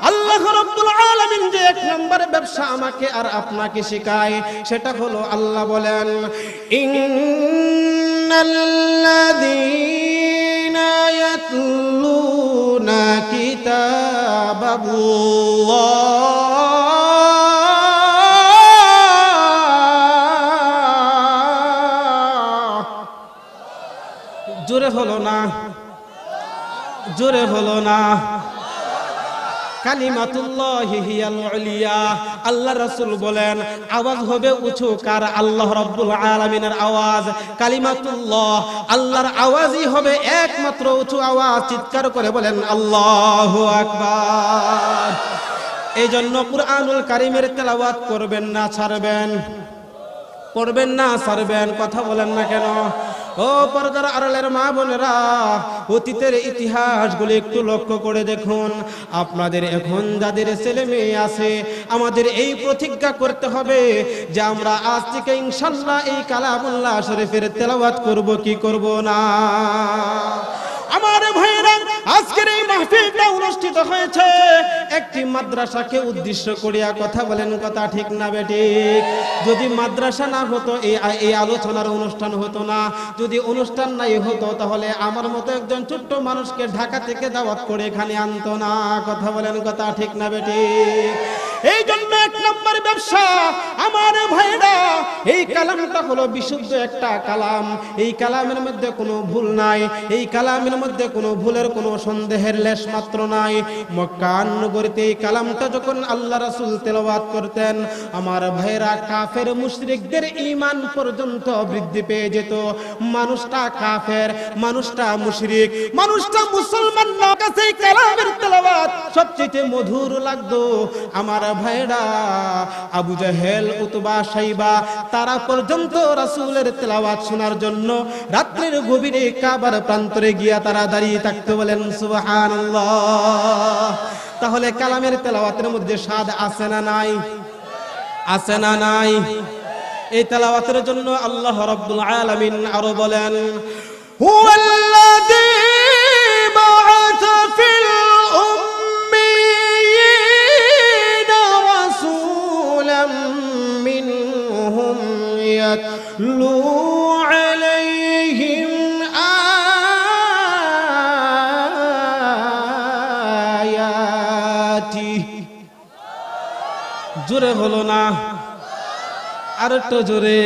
আল্লাহ রাব্বুল আলামিন যে 1 নম্বর ব্যবসা আমাকে আর আপনাকে শেখায়, সেটা হলো আল্লাহ বলেন, ইন্নাল্লাযীনা ইয়াতলুনা কিতাবাল্লাহ।
জোরে হলো না, জোরে হলো না। কালিমাতুল্লাহি হিয়াল উলিয়া। আল্লাহ রাসূল বলেন, আওয়াজ হবে উঁচু কার? আল্লাহ রাব্বুল আলামিনের আওয়াজ। কালিমাতুল্লাহ, আল্লাহর আওয়াজই হবে একমাত্র উঁচু আওয়াজ। চিৎকার করে বলেন আল্লাহু আকবার। এই জন্য কুরআনুল কারীমের তেলাওয়াত করবেন না ছাড়বেন? করবেন না ছাড়বেন? কথা বলেন না কেন?
ও পর্দার আড়ালের মা বোনেরা, অতীতের ইতিহাসগুলো একটু লক্ষ্য করে দেখুন। আপনাদের এখন যাদের ছেলে মেয়ে আছে, আমাদের এই প্রতিজ্ঞা করতে হবে যে আমরা আজ থেকে ইনশাআল্লাহ এই কালামুল্লাহ শরীফের তেলাওয়াত করব কি করব না।
আমার ভাইরা, আজকের এই মাহফিলটা অনুষ্ঠিত হয়েছে
একটি মাদ্রাসাকে উদ্দেশ্য করিয়া। কথা বলেন, কথা ঠিক না বেঠিক? যদি মাদ্রাসা না হতো এই আলোচনার অনুষ্ঠান হতো না। যদি অনুষ্ঠান নাই হতো তাহলে আমার মতো একজন ছোট্ট মানুষকে ঢাকা থেকে দাওয়াত করে এখানে আনতো না। কথা বলেন, কথা ঠিক না বেঠিক?
এই জন্য এক নম্বর ব্যবসা আমার ভাইরা,
এই কালামটা হলো বিশুদ্ধ একটা কালাম। এই কালামের মধ্যে কোনো ভুল নাই, এই কালামের মধ্যে কোনো ভুলের কোনো সন্দেহের লেশ মাত্র নাই। মক্কা নগরীতে এই কালামটা যখন আল্লাহ রাসূল তেলাওয়াত করতেন, আমার ভাইরা কাফের মুশরিকদের ঈমান পর্যন্ত বৃদ্ধি পেয়ে যেত। মানুষটা কাফের, মানুষটা মুশরিক, মানুষটা মুসলমান না, কাছে কালামের তেলাওয়াত সবচেয়ে মধুর লাগতো। আমার ভাইরা আবু জাহেল, উতবা, শাইবা তারা পর্যন্ত রাসূলের তেলাওয়াত শোনার জন্য রাত্রির গভীরে কাবার প্রান্তরে গিয়া তারা দাঁড়িয়ে থাকতে। বলেন সুবহানাল্লাহ। তাহলে কালামের তেলাওয়াতের মধ্যে স্বাদ আছে না নাই? আছে না নাই? এই তেলাওয়াতের জন্য আল্লাহ রাব্বুল আলামিন আরো বলেন,
হুয়াল্লাযী বা'আসা ফিল উম্মিয়িনা রাসূলাম মিনহুম ইয়াতলু আলাইহিম আয়াতি।
জোরে হলো না? আর একটু জোরে।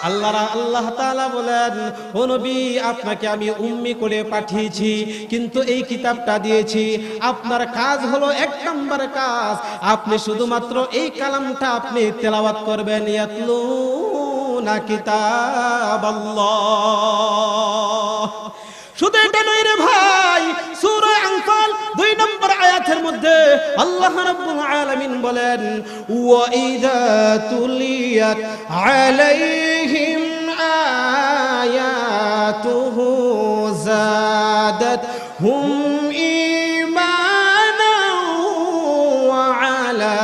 আল্লাহ তাআলা বলেন, ও নবী, আপনাকে আমি উম্মি করে পাঠিয়েছি, কিন্তু এই কিতাবটা দিয়েছি। আপনার কাজ হলো, এক নম্বর কাজ, আপনি শুধুমাত্র এই কালামটা আপনি তেলাওয়াত করবেন। ইয়াতলুনা কিতাবাল্লাহ।
শুধু এটা নয় রে ভাই, সূরা আনফাল 2 নম্বর আয়াতের মধ্যে আল্লাহ রাব্বুল আলামিন বলেন, ওয়া ইযা তুলিয়াত আলাইহিম আয়াতুহু যাদাতহুম ঈমানান ওয়া আলা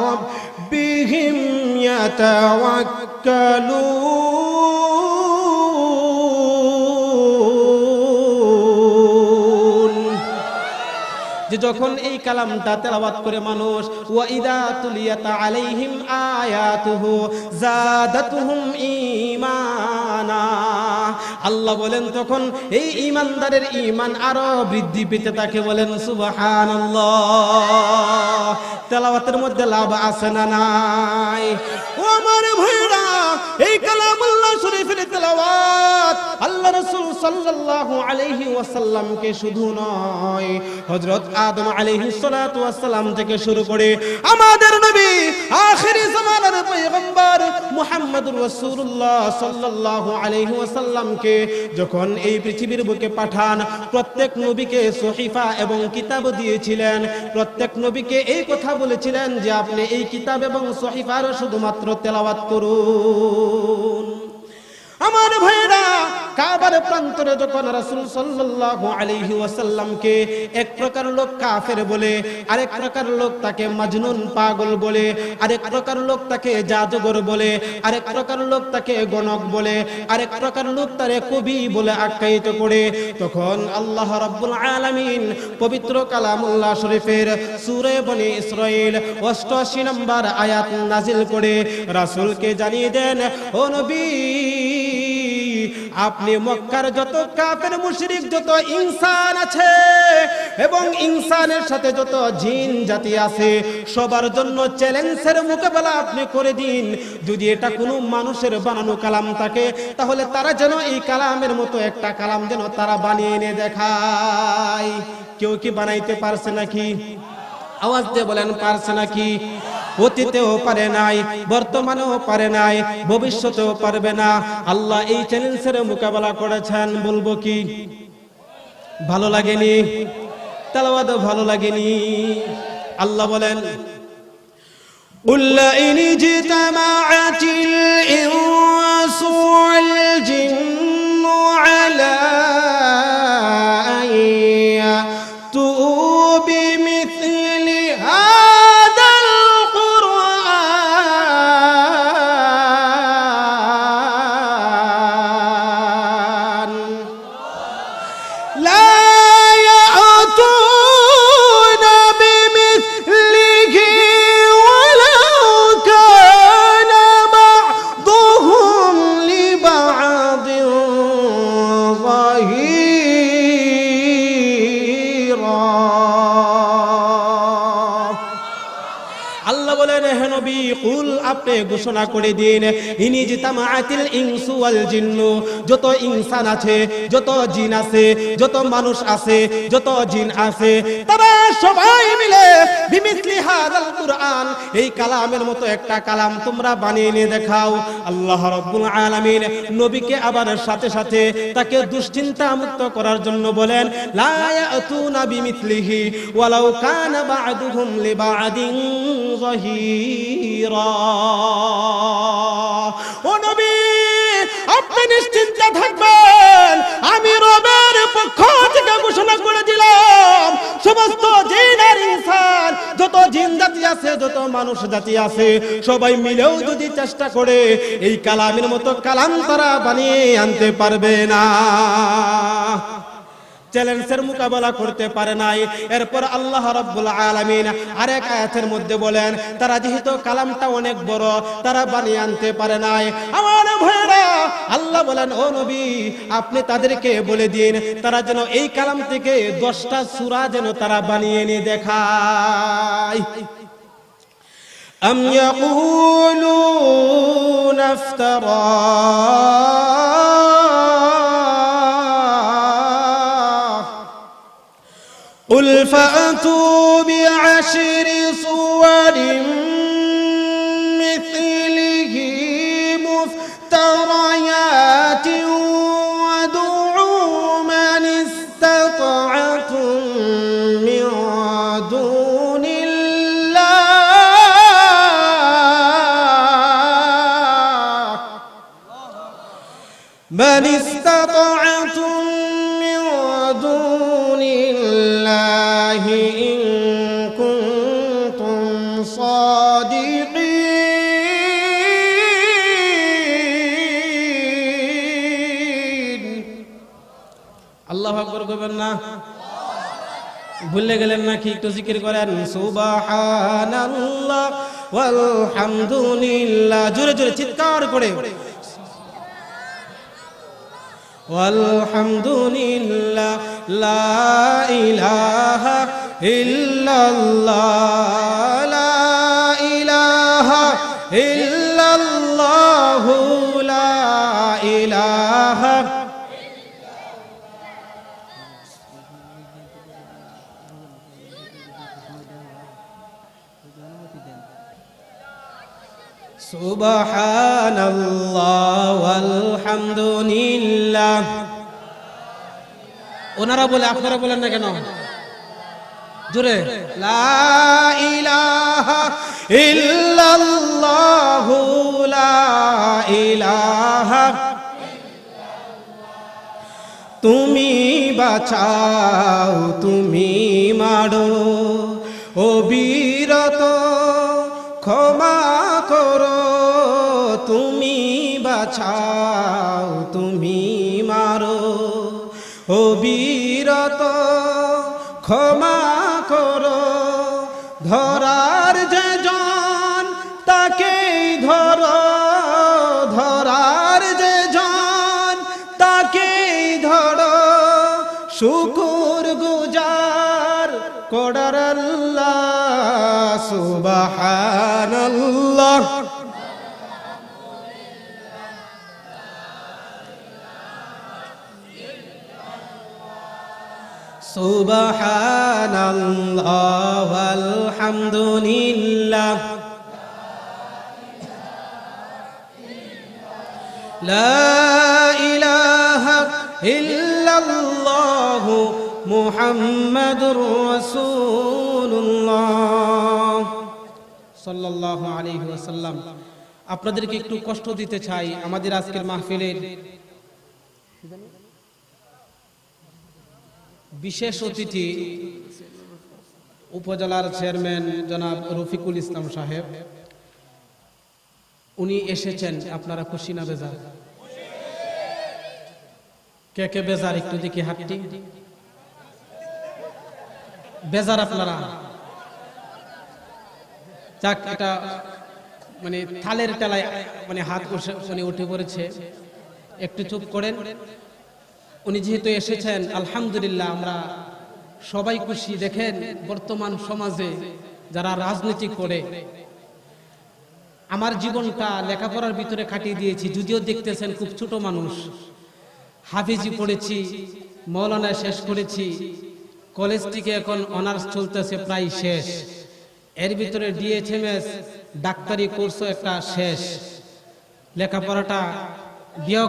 রাব্বিহিম ইয়াতাওয়াক্কালুন।
যে যখন এই কালামটা তেলাওয়াত করে মানুষ, ওয়া ইদা তুলিয়াত আলাইহিম আয়াতুহু যাদাতুহুম ঈমানা, আল্লাহ বলেন তখন এই ঈমানদারের ঈমান আরো বৃদ্ধি পেতে থাকে। বলেন সুবহানাল্লাহ। তেলাওয়াতের মধ্যে লাভ আছে না নাই?
ও আমার ভাইরা, এই কালামুল্লাহ শরীফের তেলাওয়াত আল্লাহ রাসূল সাল্লাল্লাহু আলাইহি ওয়াসাল্লামকে শুধু নয়, হযরত আদম আলাইহিস সালাতু ওয়াসসালাম থেকে শুরু করে আমাদের নবী আখিরি জামানার পয়গম্বর মুহাম্মদুর রাসূলুল্লাহ সাল্লাল্লাহু আলাইহি ওয়াসাল্লামকে যখন এই পৃথিবীর বুকে পাঠান, প্রত্যেক নবীকে সহিফা এবং কিতাব দিয়েছিলেন। প্রত্যেক নবীকে এই কথা বলেছিলেন যে আপনি এই কিতাব এবং সহিফার শুধুমাত্র তেলাওয়াত করুন। আমার ভাইরা, কাবার প্রান্তরে যখন রাসূল সাল্লাল্লাহু আলাইহি ওয়াসাল্লামকে এক প্রকার লোক কাফের বলে, আরেক প্রকার লোক তাকে মাজনুন পাগল বলে, আরেক প্রকার লোক তাকে জাদুঘর বলে, আরেক প্রকার লোক তাকে গণক বলে, আরেক প্রকার লোক তারে কবি বলে আখ্যায়িত করে, তখন আল্লাহ রাব্বুল আলামিন পবিত্র কালামুল্লাহ শরীফের সূরা বনি ইসরাঈল 88 নম্বর আয়াত নাজিল করে রাসূলকে জানিয়ে দেন, ও নবী, আপনি মক্কার যত কাফের মুশরিক, যত ইনসান আছে এবং ইনসানের সাথে যত জিন জাতি আছে, সবার জন্য চ্যালেঞ্জের মোকাবেলা আপনি করে দিন। যদি এটা কোনো মানুষের বানানো কালাম থাকে, তাহলে তারা যেন এই কালামের মতো একটা কালাম যেন তারা বানিয়ে এনে দেখায়। কেউ কি বানাইতে পারছে নাকি? আওয়াজ দিয়ে বলেন, পারছে নাকি? অতীতেও পারে নাই, বর্তমানেও পারে নাই, ভবিষ্যতেও পারবে না। আল্লাহ এই চ্যালেঞ্জের মোকাবেলা করেছেন। বলবো কি ভালো লাগেনি? তেলাওয়াত ভালো লাগেনি? আল্লাহ বলেন, قل إن اجتمعت الإنس والجن بمثل هذا القرآن لا يأتون بمثله ولو كان بعضهم لبعض ظهيرا আল্লাহ বলেন, হে নবী, কুল, আপনি ঘোষণা করে দিন, ইনি জিতামাআতিল ইনসু ওয়াল জিন্নু, যত ইনসান আছে, যত জিন আছে, যত মানুষ আছে, যত জিন আছে, তারা সবাই মিলে বিমিসলি হাযাল কুরআন, এই কালামের মতো একটা কালাম তোমরা বানিয়ে নিয়ে দেখাও। আল্লাহ রাব্বুল আলামিন নবীকে আবার সাথে সাথে তাকে দুশ্চিন্তা মুক্ত করার জন্য বলেন, লা ইয়াতুনা বিমিসলিহি ওয়ালাউ কানা বা'দুহুম লিবা'দিন যহিরা। ও নবী, আপনি নিশ্চিন্ত থাকবেন, আমি রবের পক্ষ থেকে ঘোষণা করে দিলাম, সমস্ত জিন আর ইনসান, যত জিন জাতি আছে, যত মানুষ জাতি আছে, সবাই মিলেও যদি চেষ্টা করে এই কালামের মতো কালাম তারা বানিয়ে আনতে পারবে না, চ্যালেঞ্জের মোকাবেলা করতে পারে নাই। এরপর আল্লাহ রাব্বুল আলামিন আরেক আয়াতের মধ্যে বলেন, তারা যেহেতু কালামটা অনেক বড়, তারা বানিয়ে আনতে পারে নাই। আমার ভাইরা, আল্লাহ বলেন, ও নবী, আপনি তাদেরকে বলে দিন, তারা যেন এই কালাম থেকে 10টা সূরা যেন তারা বানিয়ে নিয়ে দেখায়। আম ইয়াকুলুনা ইফতারা, قل فأتوا بعشر صور مثله مفتريات وادعوا من استطعتم من دون الله من استطعتم من دون الله إن كنتم صادقين। আল্লাহু আকবার কইবেন না? ভুলে গেলেন নাকি? একটু জিকির করেন, সুবহানাল্লাহ ওয়ালহামদুলিল্লাহ, জোরে জোরে চিৎকার করে, ওয়ালহামদুলিল্লাহ লা ইলাহা ইল্লাল্লাহ লা ইলাহা ইল্লাল্লাহ লা ইলাহা সুবহানাল্লাহ ওয়ালহামদুলিল্লাহ। ওনারা বলে, আপনারা বলেন না কেন? জোরে, লা ইলাহা ইল্লাল্লাহ লা ইলাহা, তুমি বাঁচাও, তুমি মারো, অবিরত ক্ষমা করো, তুমি বাঁচাও, তুমি মারো, অবিরত ক্ষমা করো, ধরার যে জন তাকেই ধরো, ধরার যে জন তাকেই ধরো, শুকুর গুজার করার আল্লাহ, সুবহানাল্লাহ সুবহানাল্লাহ ওয়ালহামদুলিল্লাহ লা ইলাহা ইল্লাল্লাহ মুহাম্মাদুর রাসূলুল্লাহ সাল্লাল্লাহু আলাইহি ওয়াসাল্লাম। আপনাদেরকে একটু কষ্ট দিতে চাই। আমাদের আজকের মাহফিলের বিশেষ অতিথি
উপজেলার চেয়ারম্যান জনাব রফিকুল ইসলাম সাহেব, উনি এসেছেন। আপনারা খুশি না বেজার? কে কে বেজার একটু দেখি হাতটি। বেজার আপনারা? যাক, এটা মানে থালের তেলায় মানে হাত উনি উঠে পড়েছে, একটু চুপ করেন। উনি যেহেতু এসেছেন, আলহামদুলিল্লাহ আমরা সবাই খুশি। দেখেন বর্তমান সমাজে যারা রাজনীতি করে, আমার জীবনটা লেখাপড়ার ভিতরে কাটিয়ে দিয়েছি, যদিও দেখতেছেন খুব ছোট মানুষ। হাফিজি পড়েছি, মৌলানা শেষ করেছি, কলেজ থেকে এখন অনার্স চলতেছে প্রায় শেষ, এর ভিতরে ডিএচএমএস ডাক্তারি কোর্সও একটা শেষ, লেখাপড়াটা বিয়েও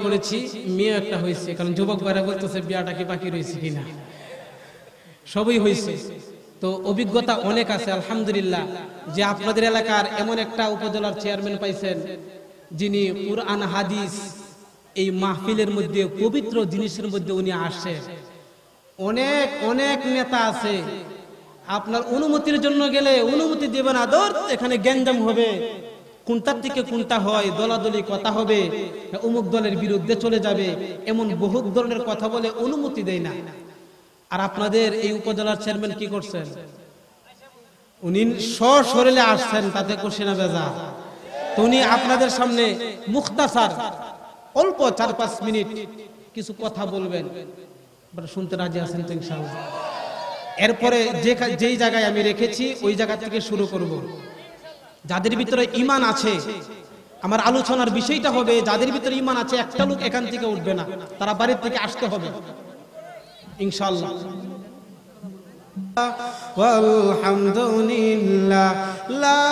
করেছি, মেয়ে একটা হয়েছে। কারণ যুবক ভাইরা বলতেছে বিয়াটা কি বাকি রয়েছে কিনা, সবই হয়েছে। তো অভিজ্ঞতা অনেক আছে আলহামদুলিল্লাহ, যে আপনাদের এলাকার এমন একটা উপজেলার চেয়ারম্যান পাইছেন যিনি কুরআন হাদিস এই মাহফিলের মধ্যে পবিত্র জিনিসের মধ্যে উনি আসে। অনেক অনেক নেতা আছে, আপনার অনুমতির জন্য গেলে অনুমতি দেবে না, এখানে গ্যাঞ্জাম হবে, কোনটার থেকে কোনটা হয়, দলাদলি কথা হবে, অমুক দলের বিরুদ্ধে চলে যাবে, এমন বহু ধরনের কথা বলে অনুমতি দেয় না। আর আপনাদের এই উপজেলার চেয়ারম্যান কি করছেন? উনি সশরীরে আসছেন, তাতে খুশি না বেজার? তো উনি আপনাদের সামনে মুখতাসার অল্প 4-5 মিনিট কিছু কথা বলবেন, শুনতে রাজি আছেন তো ইনশাআল্লাহ? এরপরে যেই জায়গায় আমি রেখেছি ওই জায়গা থেকে শুরু করব। যাদের ভিতরে ঈমান আছে, আমার আলোচনার বিষয়টা হবে যাদের ভিতরে ঈমান আছে, একটা লোক এখান থেকে উঠবে না, তারা বাড়ির থেকে আসতে হবে ইনশাআল্লাহ। আলহামদুলিল্লাহ, লা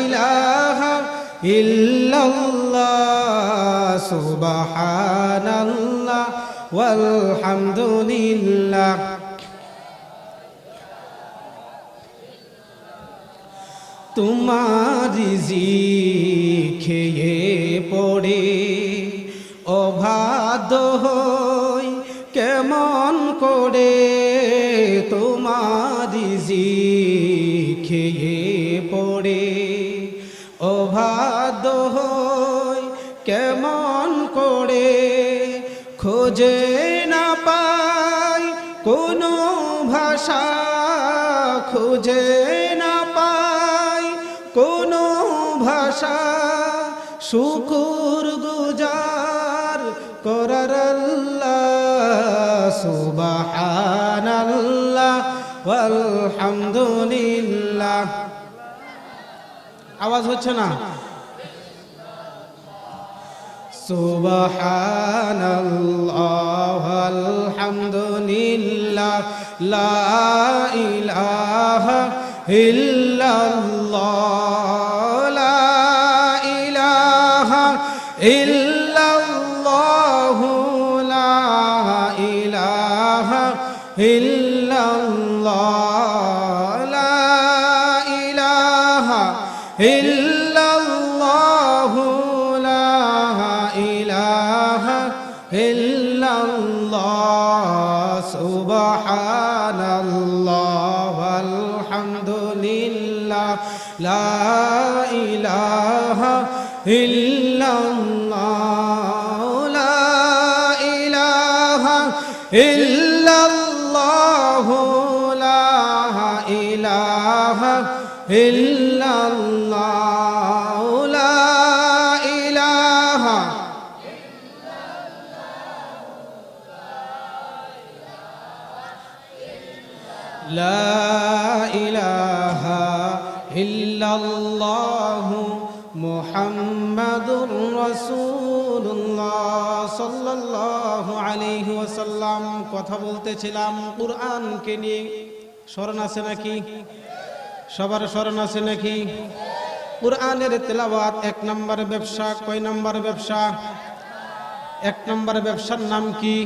ইলাহা ইল্লাল্লাহ, সুবহানাল্লাহ, ওয়ালহামদুলিল্লাহ। তোমারি জিখে পড়ে অবাধ্য হই কেমন করে, তোমারি জিখে পড়ে অবাধ্য হই কেমন করে, খোঁজে না পাই কোনো ভাষা, খুঁজে না পাই কোনো ভাষা, শুকুর গুজার করার আল্লাহ, সুবহানাল্লাহ, আলহামদুলিল্লাহ। আওয়াজ হচ্ছে না? সুবহানাল্লাহ, আলহামদুলিল্লাহ, লা ইলাহা ইল্লাল্লাহ, লা ইলাহা ইল্লাল্লাহ, লা ইলাহা ইল্লাল্লাহ, লা ইলাহা ইল্লাল্লাহ, লা ইলাহা ইল্লাল্লাহ, সুবহানাল্লাহ, আলহামদুলিল্লাহ, লা ইলাহা ইল্লাল্লাহ, লা ইলাহা ইল্লাল্লাহ, লা ইলাহা ইল্লাল্লাহ, লা ইলাহা লা ইলাহা ইল্লাল্লাহ, মুহাম্মাদুর রাসূলুল্লাহ সাল্লাল্লাহু আলাইহি ওয়াসাল্লাম। কথা বলতেছিলাম কুরআনকে নিয়ে। স্মরণ আছে নাকি? সবার স্মরণ আছে নাকি? কুরআনের তেলাওয়াত 1 নম্বর ব্যবসা। কয় নম্বর ব্যবসা? 1 নম্বর ব্যবসার নাম কি?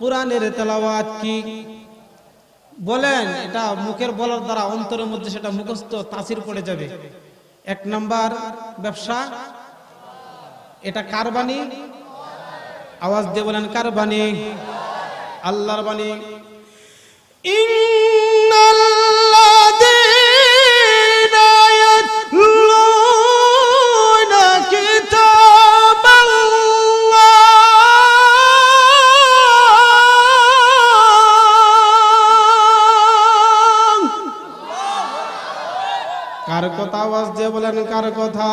কুরআনের তেলাওয়াত কি? বলেন, এটা মুখের বলার দ্বারা অন্তরের মধ্যে সেটা মুখস্থ তাসির পড়ে যাবে। 1 নম্বর ব্যবসা, এটা কার বাণী? আওয়াজ দিয়ে বলেন, কার বাণী? আল্লাহর বাণী।
ইন্নাল্লাযীনা ইয়াতলুনা কিতাবাল্লাহ। কার কথা আওয়াজ দিয়ে বলেন, কার কথা?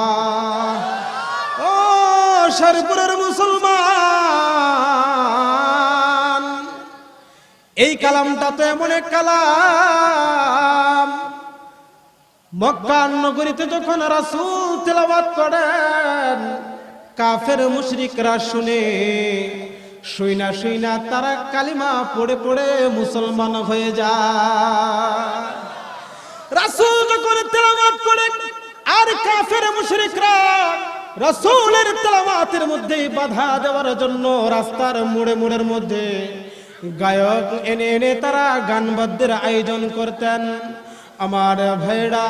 ও শেরপুরের মুসলমান, এই কালামটা তো এমন এক কালাম, মক্কা নগরীতে যখন রাসূল তেলাওয়াত করেন, কাফের মুশরিকরা শুনে শুইনা শুইনা তারা কালিমা পড়ে পড়ে মুসলমান হয়ে যায়। রাসূল যখন তেলাওয়াত করে আর কাফের মুশরিকরা রাসূলের তেলাওয়াতের মধ্যে বাধা দেওয়ার জন্য রাস্তার মোড়ে মোড়ের মধ্যে গায়ক এনে এনে তারা গান বাদ্যের আয়োজন করতেন। আমার ভাইরা,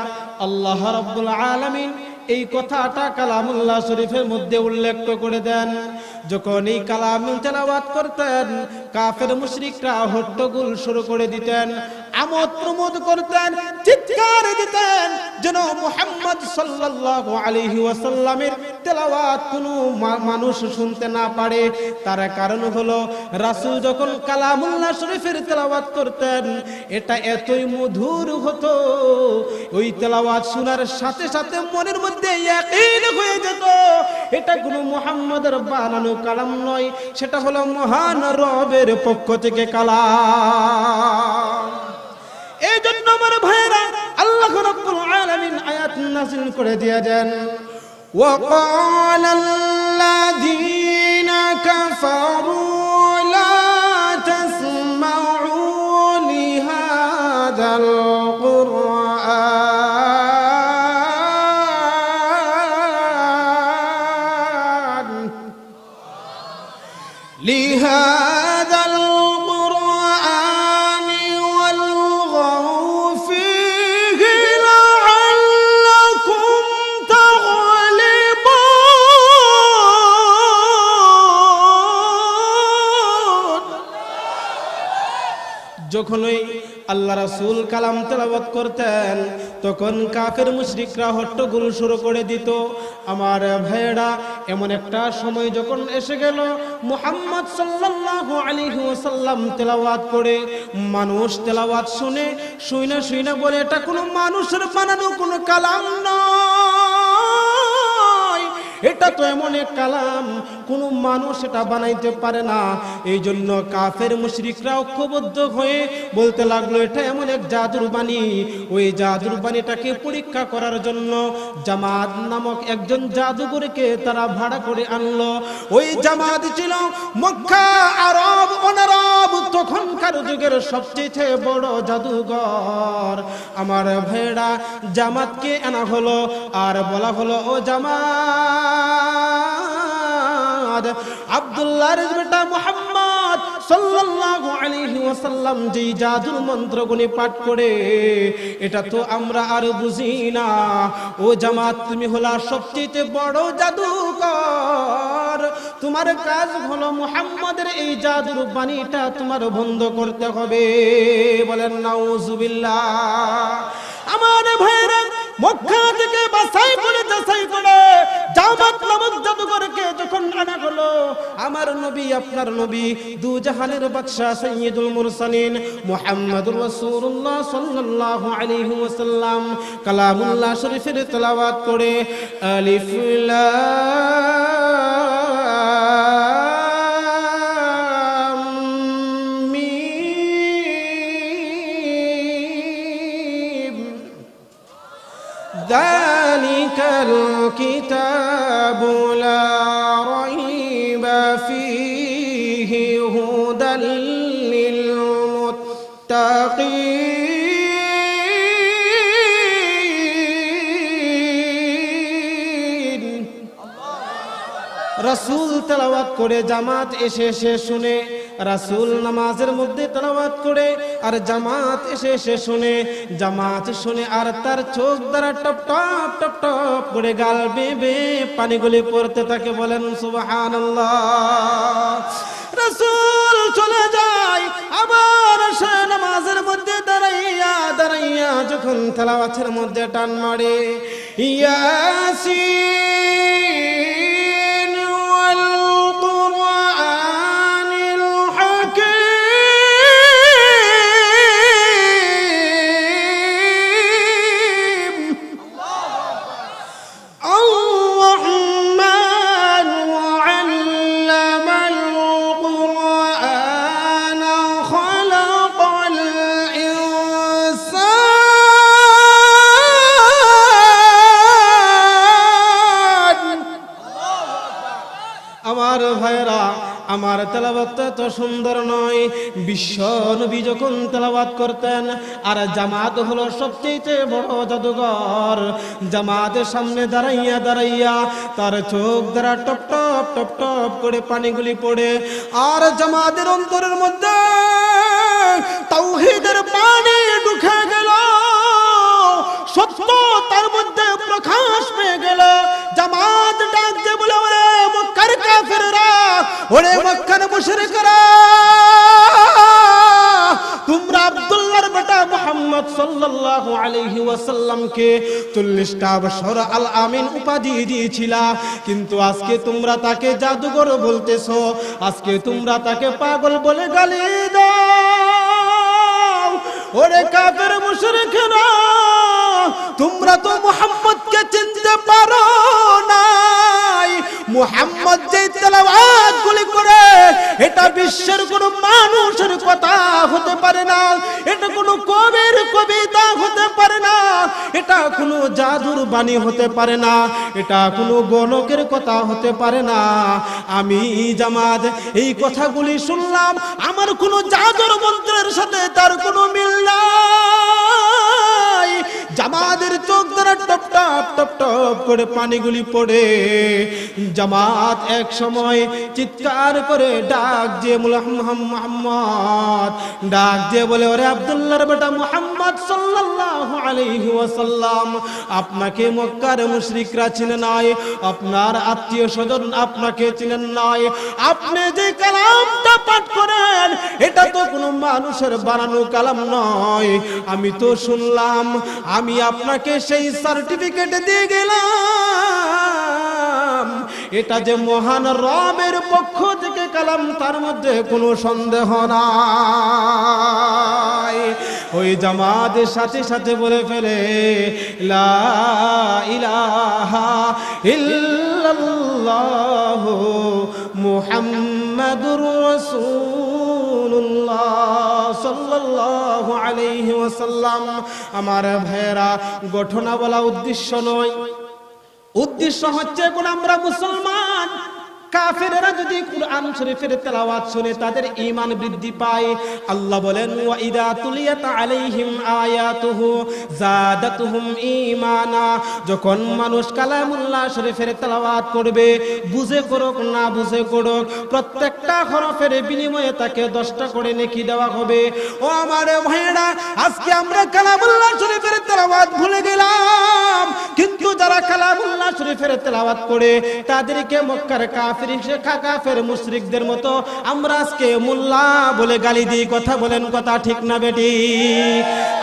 আল্লাহ রাব্বুল আলামিন এই কথাটা কালামুল্লাহ শরীফের মধ্যে উল্লেখ করে দেন। যখন এই কালাম তেলাওয়াত করতেন, কাফের মুশরিকরা হট্টগোল শুরু করে দিতেন, আমোদ প্রমোদ করতেন, চিৎকার দিতেন যেন মুহাম্মদ সাল্লাল্লাহু আলাইহি ওয়াসাল্লামের তেলাওয়াত কোনো মানুষ শুনতে না পারে। তার কারণ হলো রাসূল যখন কালামুল্লাহ শরীফের তেলাওয়াত করতেন, এটা এতই মধুর হতো, ওই তেলাওয়াত শোনার সাথে সাথে মনের মধ্যে ইয়াকিন হয়ে যেত এটা কোনো মুহাম্মাদের বানানো কালাম নয়, সেটা হলো মহান রবের পক্ষ থেকে কালাম। এই জন্য আমার ভাইরা, আল্লাহ রাব্বুল আলামিন আয়াত নাযিল করে দিয়ে দেন, وقال الذين كفروا لا تسمعوا لهذا القرآن والغوا فيه لعلكم تغلبون। যখনই আল্লাহ রাসূল কালাম তেলাওয়াত করতেন, তখন কাফের মুশরিকরা হট্টগোল শুরু করে দিত। আমার ভাইয়েরা, এমন একটা সময় যখন এসে গেল, মুহাম্মদ সাল্লাল্লাহু আলাইহি ওয়াসাল্লাম তেলাওয়াত করে মানুষ তেলাওয়াত শুনে শুইনা শুইনা বলে এটা কোনো মানুষের বানানো কোনো কালাম নয়, এটা তো এমন এক কালাম কোনো মানুষ এটা বানাইতে পারে না। এই জন্য কাফের মুশরিকরা ঐক্যবদ্ধ হয়ে বলতে লাগলো এটা এমন এক জাদুর বাণী। ওই জাদুর বাণীটাকে পরীক্ষা করার জন্য জামাত নামক একজন জাদুকরকে তারা ভাড়া করে আনলো। ওই জামাত ছিল মক্কা, আরব, অনারব তখনকার যুগের সবচেয়ে বড় জাদুঘর। আমার ভাইরা, জামাতকে আনা হলো আর বলা হলো, ও জামাত, আব্দুল্লাহর বেটা মুহাম্মদ সাল্লাল্লাহু আলাইহি ওয়াসাল্লাম যে জাদুর মন্ত্রগুলি পাঠ করে এটা তো আমরা আর বুঝি না। ও জামাত, তুমি হলা সবচেয়ে বড় জাদুকর, তোমার কাজ হলো মুহাম্মদের এই জাদুর বাণীটা তোমার বন্ধ করতে হবে। বলেন নাউজুবিল্লাহ। আমার ভাইরা, মক্কা থেকে বাছাই করে যাচাই করে জামাত নামক জাদুকরকে যখন আনা হলো, আমার নবী, আপনার নবী, দু জাহানের বাদশা সাইয়্যিদুল মুরসালিন মুহাম্মদুর রাসূলুল্লাহ সাল্লাল্লাহু আলাইহি ওয়াসাল্লাম কালামুল্লাহ শরীফের তেলাওয়াত করে আলিফ লাম মিম ذلك الكتاب لا ريب فيه هدى للمتقين। রাসূল তেলাওয়াত করে জামাত এসে এসে শুনে, রাসূল নামাজের মধ্যে তেলাওয়াত করে আর জামাত এসে এসে শুনে, জামাত শুনে আর তার চোখ দ্বারা টপ টপ টপ টপ করে গাল বেবে পানিগুলি পড়তে থাকে। বলেন সুবহানাল্লাহ। রাসূল চলে যায়, আবার সে নামাজের মধ্যে
যখন তেলাওয়াতের মধ্যে টান মারে ইয়াসিন ওয়াল কুরআনিল হাকীম الرحمن علم القرآن خلق الإنسان আমার ভাইরা আমার তেলাওয়াতটা তো সুন্দর নয় বিশ্ব নবী যখন তেলাওয়াত করতেন আর জামাত হলো সবচেয়ে বড় জাদুঘর জামাতের সামনে দাঁড়াইয়া দাঁড়াইয়া তার চোখ দ্বারা টপ টপ টপ টপ করে পানিগুলি পড়ে আর জামাতের অন্তরের মধ্যে তাওহীদের পানি ঢুকে গেল সত্য তার মধ্যে প্রকাশ পেয়ে গেল জামাত ডাক দিয়ে বলে ওরে মক্কার কাফেররা ওরে মক্কার মুশরিকরা তোমরা আব্দুল্লাহর বেটা মুহাম্মদ সাল্লাল্লাহু আলাইহি ওয়াসাল্লামকে 40টা বছর আল আমিন উপাধি দিয়েছিলা কিন্তু আজকে তোমরা তাকে জাদুকর বলতেছো আজকে তোমরা তাকে পাগল বলে গালি দাও ওরে কাফের মুশরিকরা তোমরা তো মুহাম্মদকে চিনতে পারো নাই মুহাম্মদ যে তেলাওয়াত গুলি করে এটা বিশ্বের কোনো মানুষের কথা হতে পারে না এটা কোনো কবির কবিতা হতে পারে না এটা কোনো জাদুর বাণী হতে পারে না এটা কোনো গণকের কথা হতে পারে না আমি জামাত এই কথাগুলি শুনলাম আমার কোনো জাদুর মন্ত্রের সাথে তার কোনো মিল নাই জামাতের চোখ দ্বারা টপ টপ টপ টপ করে পানিগুলি পড়ে জামাত এক সময় চিৎকার করে ডাক যে মুহাম্মদ ডাক যে বলে ওরে আব্দুল্লাহর বেটা মুহাম্মদ সাল্লাল্লাহু আলাইহি ওয়াসাল্লাম আপনাকে মক্কার মুশরিকরা চিনে নাই আপনার আত্মীয় স্বজন আপনাকে চিনেন নাই আপনি যে কালামটা পাঠ করেন এটা তো কোনো মানুষের বানানো কালাম নয় আমি তো শুনলাম আমি আপনাকে সেই সার্টিফিকেট দিয়ে গেলাম এটা যে মহান রবের পক্ষ থেকে কালাম তার মধ্যে কোনো সন্দেহ নাই ওই জামাতের সাথে সাথে বলে ফেলে লা ইলাহা ইল্লাল্লাহু মুহাম্মাদুর রাসূলুল্লাহ সাল্লাল্লাহু আলাইহি ওয়াসাল্লাম আমার ভাইরা ঘটনা বলা উদ্দেশ্য নয় উদ্দেশ্য হচ্ছে কোন আমরা মুসলমান কাফেররা যদি কুরআন শরীফের তেলাওয়াত শুনে তাদের ঈমান বৃদ্ধি পায় আল্লাহ বলেন ওয়া ইদা তুলিয়াত আলাইহিম আয়াতুহু যাদাতুহুম ঈমানা যখন মানুষ কালামুল্লাহ শরীফের তেলাওয়াত করবে বুঝে করুক না বুঝে করুক প্রত্যেকটা হরফের বিনিময়ে তাকে 10টা করে নেকি দেওয়া হবে ও আমার ভাইরা আজকে আমরা কালামুল্লাহ শরীফের তেলাওয়াত ভুলে গেলাম কিন্তু যারা কালামুল্লাহ শরীফের তেলাওয়াত করে তাদেরকে মক্কার কাফের মুশরিকদের মতো আমরা আজকে মোল্লা বলে গালি দিই কথা বলেন কথা ঠিক না বেটি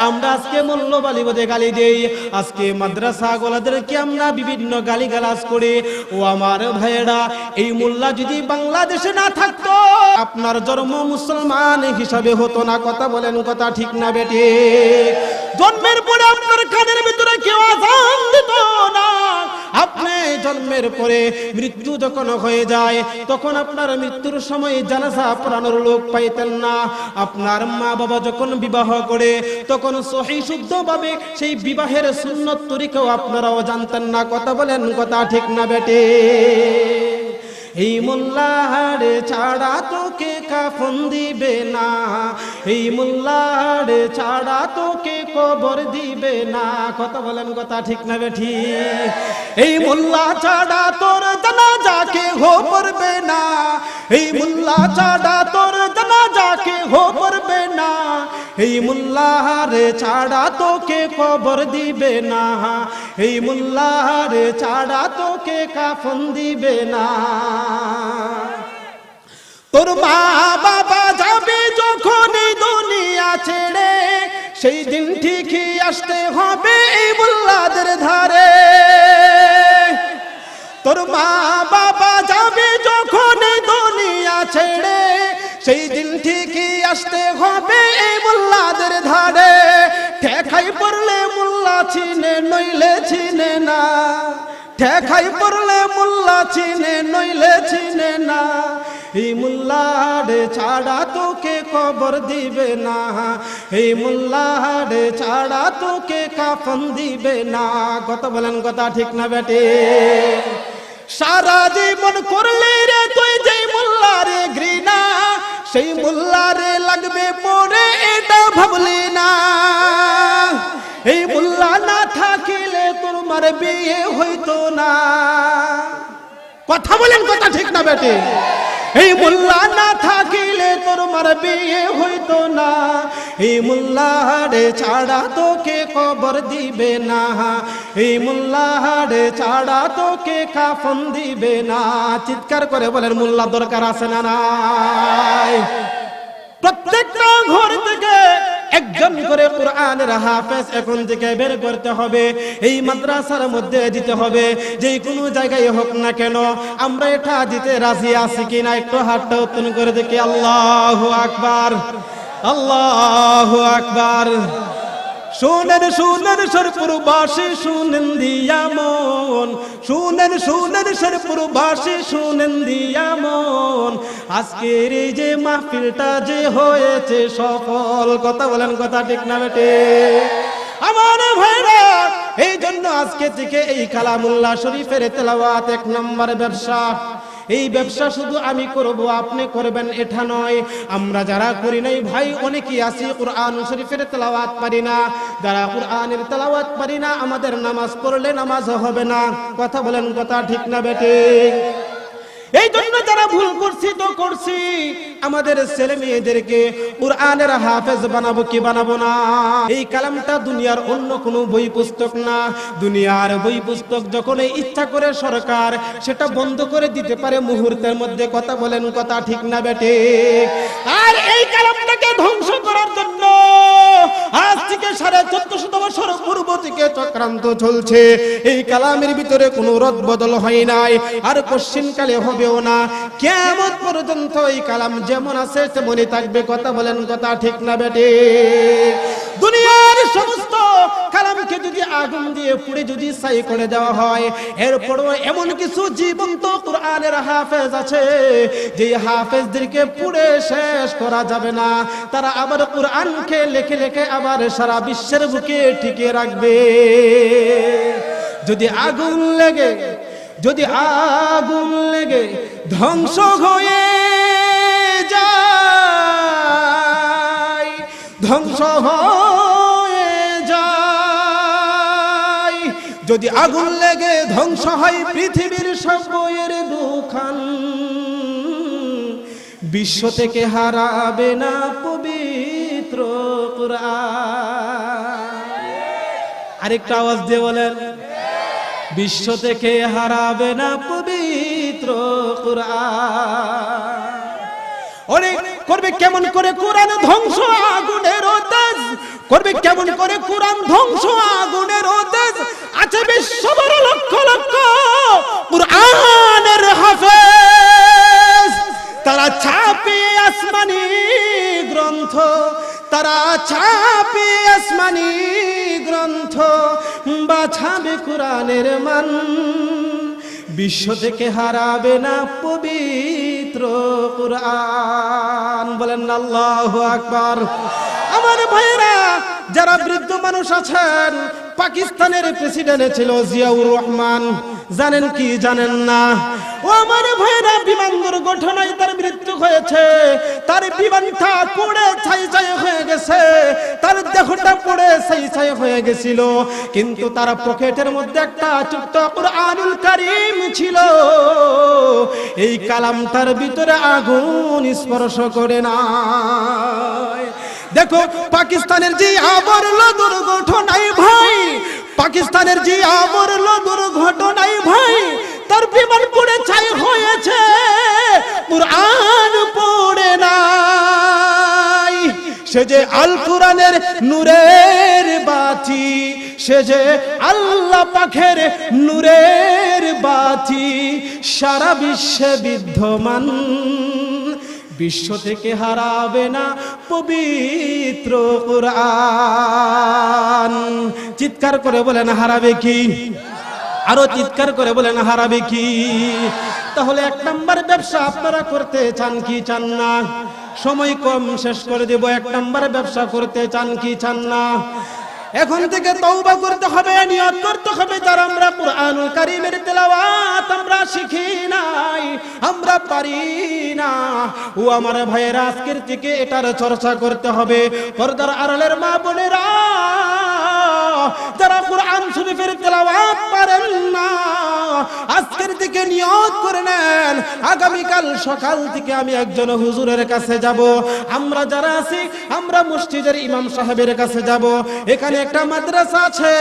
আমরা আজকে মৌলবি বলে গালি দেই আজকে মাদ্রাসা গোলাদেরকে আমরা বিভিন্ন গালিগালাজ করি ও আমার ভাইয়েরা এই মোল্লা যদি বাংলাদেশে না থাকতো আপনার জন্ম মুসলমান হিসাবে হতো না কথা বলেন কথা ঠিক না বেটি জন্মের পরে আপনার কানের ভিতরে কেউ আযান দিত না আপনি জন্মের পরে মৃত্যু যখন হয়ে যায় তখন আপনার মৃত্যুর সময় জানাজা পড়ানোর লোক পাইতেন না আপনার মা বাবা যখন বিবাহ করে তখন সহি শুদ্ধভাবে সেই বিবাহের সুন্নত তরিকাও আপনারাও জানতেন না কথা বলেন কথা ঠিক না বেটে এই মোল্লারে ছাড়া তোকে কাফন দিবে না এই মোল্লারে ছাড়া তোকে কবর দিবে না কথা বলেন কথা ঠিক না বেঠি এই মোল্লা ছাড়া তোর জানাজাকে হো পড়বে না এই মোল্লা ছাড়া তোর জানাজাকে হো পড়বে না এই মোল্লারে ছাড়া তোকে কবর দিবে না এই মোল্লারে ছাড়া তোকে কাফন দিবে না তোর মা বাবা যাবে যখন দুনিয়া ছেড়ে সেই দিন ঠিকই
আসতে হবে এই মোল্লাদের ধারে। তোর মা বাবা যাবে যখন এই দুনিয়া ছেড়ে, সেই দিন ঠিকই আসতে হবে এই মোল্লাদের ধারে। ঠেকাই পড়লে মোল্লা চিনে নইলে চিনে না, ঠেকাই পড়লে মোল্লা চিনে নইলে চিনে না। এই মোল্লারে ছাড়া তোকে কবর দিবে না, এই মোল্লারে ছাড়া তোকে কাফন দিবে না। কথা বলেন, কথা ঠিক না বেটে? সারা জীবন করলে রে তুই যেই মোল্লারে ঘৃণা, সেই মোল্লারে লাগবে পরে এটা ভাবলি না। এই মোল্লা না থাকিলে তোর মার বিয়ে হইতো না। কথা বলেন, কথা ঠিক না বেটে? এই মোল্লা না থাকিলে তোর মার বিয়ে হইতো না। এই মোল্লারে ছাড়া তোকে কবর দিবে না, এই মোল্লারে ছাড়া তোকে কাফন দিবে না। চিৎকার করে বলেন মোল্লা দরকার আছে না নাই? প্রত্যেকটা ঘর থেকে একজন করে কোরআনের হাফেজ এখন থেকে বের করতে হবে, এই মাদ্রাসার মধ্যে দিতে হবে। যে কোনো জায়গায় হোক না কেন আমরা এটা দিতে রাজি আছি কিনা একটু হাতটা উত্তোলন করে দেখি। আল্লাহু আকবার, আল্লাহু আকবার। শুনেন শুনেন শেরপুরবাসী শুনেন দিয়া মন, শুনেন শুনেন শেরপুরবাসী শুনেন দিয়া মন, আজকের এই যে মাহফিলটা যে হয়েছে সফল। কথা বলেন, কথা ঠিক না বেটে? আমার ভাইরা, এই জন্য আজকে থেকে এই কালামুল্লাহ শরীফের তেলাওয়াত 1 নম্বর ব্যবসা। এই ব্যবসা শুধু আমি করব আপনি করবেন এটা নয়। আমরা যারা করি নাই ভাই অনেকেই আছি কোরআন শরীফের তেলাওয়াত পারি না, যারা কোরআনের তেলাওয়াত পারি না আমাদের নামাজ পড়লে নামাজ হবে না। কথা বলেন, কথা ঠিক না বেটে? এই জন্য যারা ভুল করছি তো করছি, আমাদের ছেলে মেয়েদেরকে কোরআনের হাফেজ বানাবো কি বানাবো না? এই কালামটা দুনিয়ার অন্য কোনো বই পুস্তক না। দুনিয়ার বই পুস্তক যখন ইচ্ছা করে সরকার সেটা বন্ধ করে দিতে পারে মুহূর্তের মধ্যে। কথা বলেন, কথা ঠিক না বেটে? আর এই কালামটাকে ধ্বংস করার জন্য আজ থেকে 1450 বছর পূর্ব থেকে চক্রান্ত চলছে। এই কালামের ভিতরে কোনো রদ বদল হয় নাই, আর পশ্চিমকালে হবেও না। কিয়ামত পর্যন্ত এই কালাম যেমন আছে তেমনই থাকবে। কথা বলেন, কথা ঠিক না বেটে? দুনিয়ার সমস্ত কালামকে যদি আগুন দিয়ে পুড়ে যদি ছাই করে দেওয়া হয়, এরপরও এমন কিছু জীবন্ত কোরআনের হাফেজ আছে যে হাফেজদেরকে পুড়ে শেষ করা যাবে না। তারা আবার কোরআনকে লেখে লেখে আবার সারা বিশ্বের বুকে টিকে রাখবে। যদি আগুন লেগে, যদি আগুন লেগে ধ্বংস হয়ে যায়, ধ্বংস হয়ে যায়, যদি আগুন লেগে ধ্বংস হয় পৃথিবীর সব বইয়ের দোকান, বিশ্ব থেকে হারাবে না পবিত্র কোরআন। আরেকটা আওয়াজ দিয়ে বলেন, বিশ্ব থেকে হারাবে না পবিত্র কোরআন। অনেক করবে কেমন করে কোরআন ধ্বংস আগুনের তেজ, করবে কেমন করে কোরআন ধ্বংস আগুনের তেজ। আছে বিশ্বভর লক্ষ লক্ষ কোরআনের হাফেজ, তারা ছাপিয়ে আসমানি গ্রন্থ, তারা ছাপিয়ে আসমানি গ্রন্থ বাছাবে কোরআনের মান। বিশ্ব থেকে হারাবে না পবিত্র কোরআন। বলেন আল্লাহু আকবার। আমার ভাইরা, যারা বৃদ্ধ মানুষ আছেন, পাকিস্তানের প্রেসিডেন্ট ছিল জিয়াউর রহমান, জানেন কি জানেন না? ও আমার ভাইরা, বিমান দুর্ঘটনায় তার মৃত্যু হয়েছে। তার বিমানটা পুড়ে ছাই ছাই হয়ে গেছে, তার দেহটা পুড়ে ছাই ছাই হয়ে গেছিল, কিন্তু তার পকেটের মধ্যে একটা ছোট্ট কুরআনুল কারীম ছিল। এই কালামটার ভিতরে আগুন স্পর্শ করে না। দেখো পাকিস্তানের যে আবরল দুর্ঘটনায় ভাই, পাকিস্তানের যে আবরল দুর্ঘটনায় ভাই, তার বিমান পুড়ে ছাই হয়েছে, কুরআন পড়ে নাই। সে যে আল কোরআনের নূরের বাতি, সে যে আল্লাহ পাকের নূরের বাতি, সারা বিশ্বে বিদ্যমান, বিশ্ব থেকে হারাবে না পবিত্র কোরআন। চিৎকার করে বলেন হারাবে কি? আরো চিৎকার করে বলেন হারাবে কি? তাহলে এক নাম্বার ব্যবসা আপনারা করতে চান কি চান না? সময় কম, শেষ করে দেব। এক নাম্বার ব্যবসা করতে চান কি চান না? এখন থেকে তওবা করতে হবে, নিয়ত করতে হবে। যারা আমরা কুরআনুল কারীমের তেলাওয়াত আমরা শিখি নাই, আমরা পারি না, ও আমার ভাইয়েরা আজকের থেকে এটার চর্চা করতে হবে। পর্দার আড়ালের মা বোনেরা, যারা কুরআন শরীফের তেলাওয়াত পারেন না, আজকের থেকে নিয়ত করে নেন, আগামীকাল সকাল থেকে আমি একজন হুজুরের কাছে যাব। আমরা যারা আছি আমরা মসজিদের ইমাম সাহেবের কাছে যাব। এখানে একটা মাদ্রাসা আছে,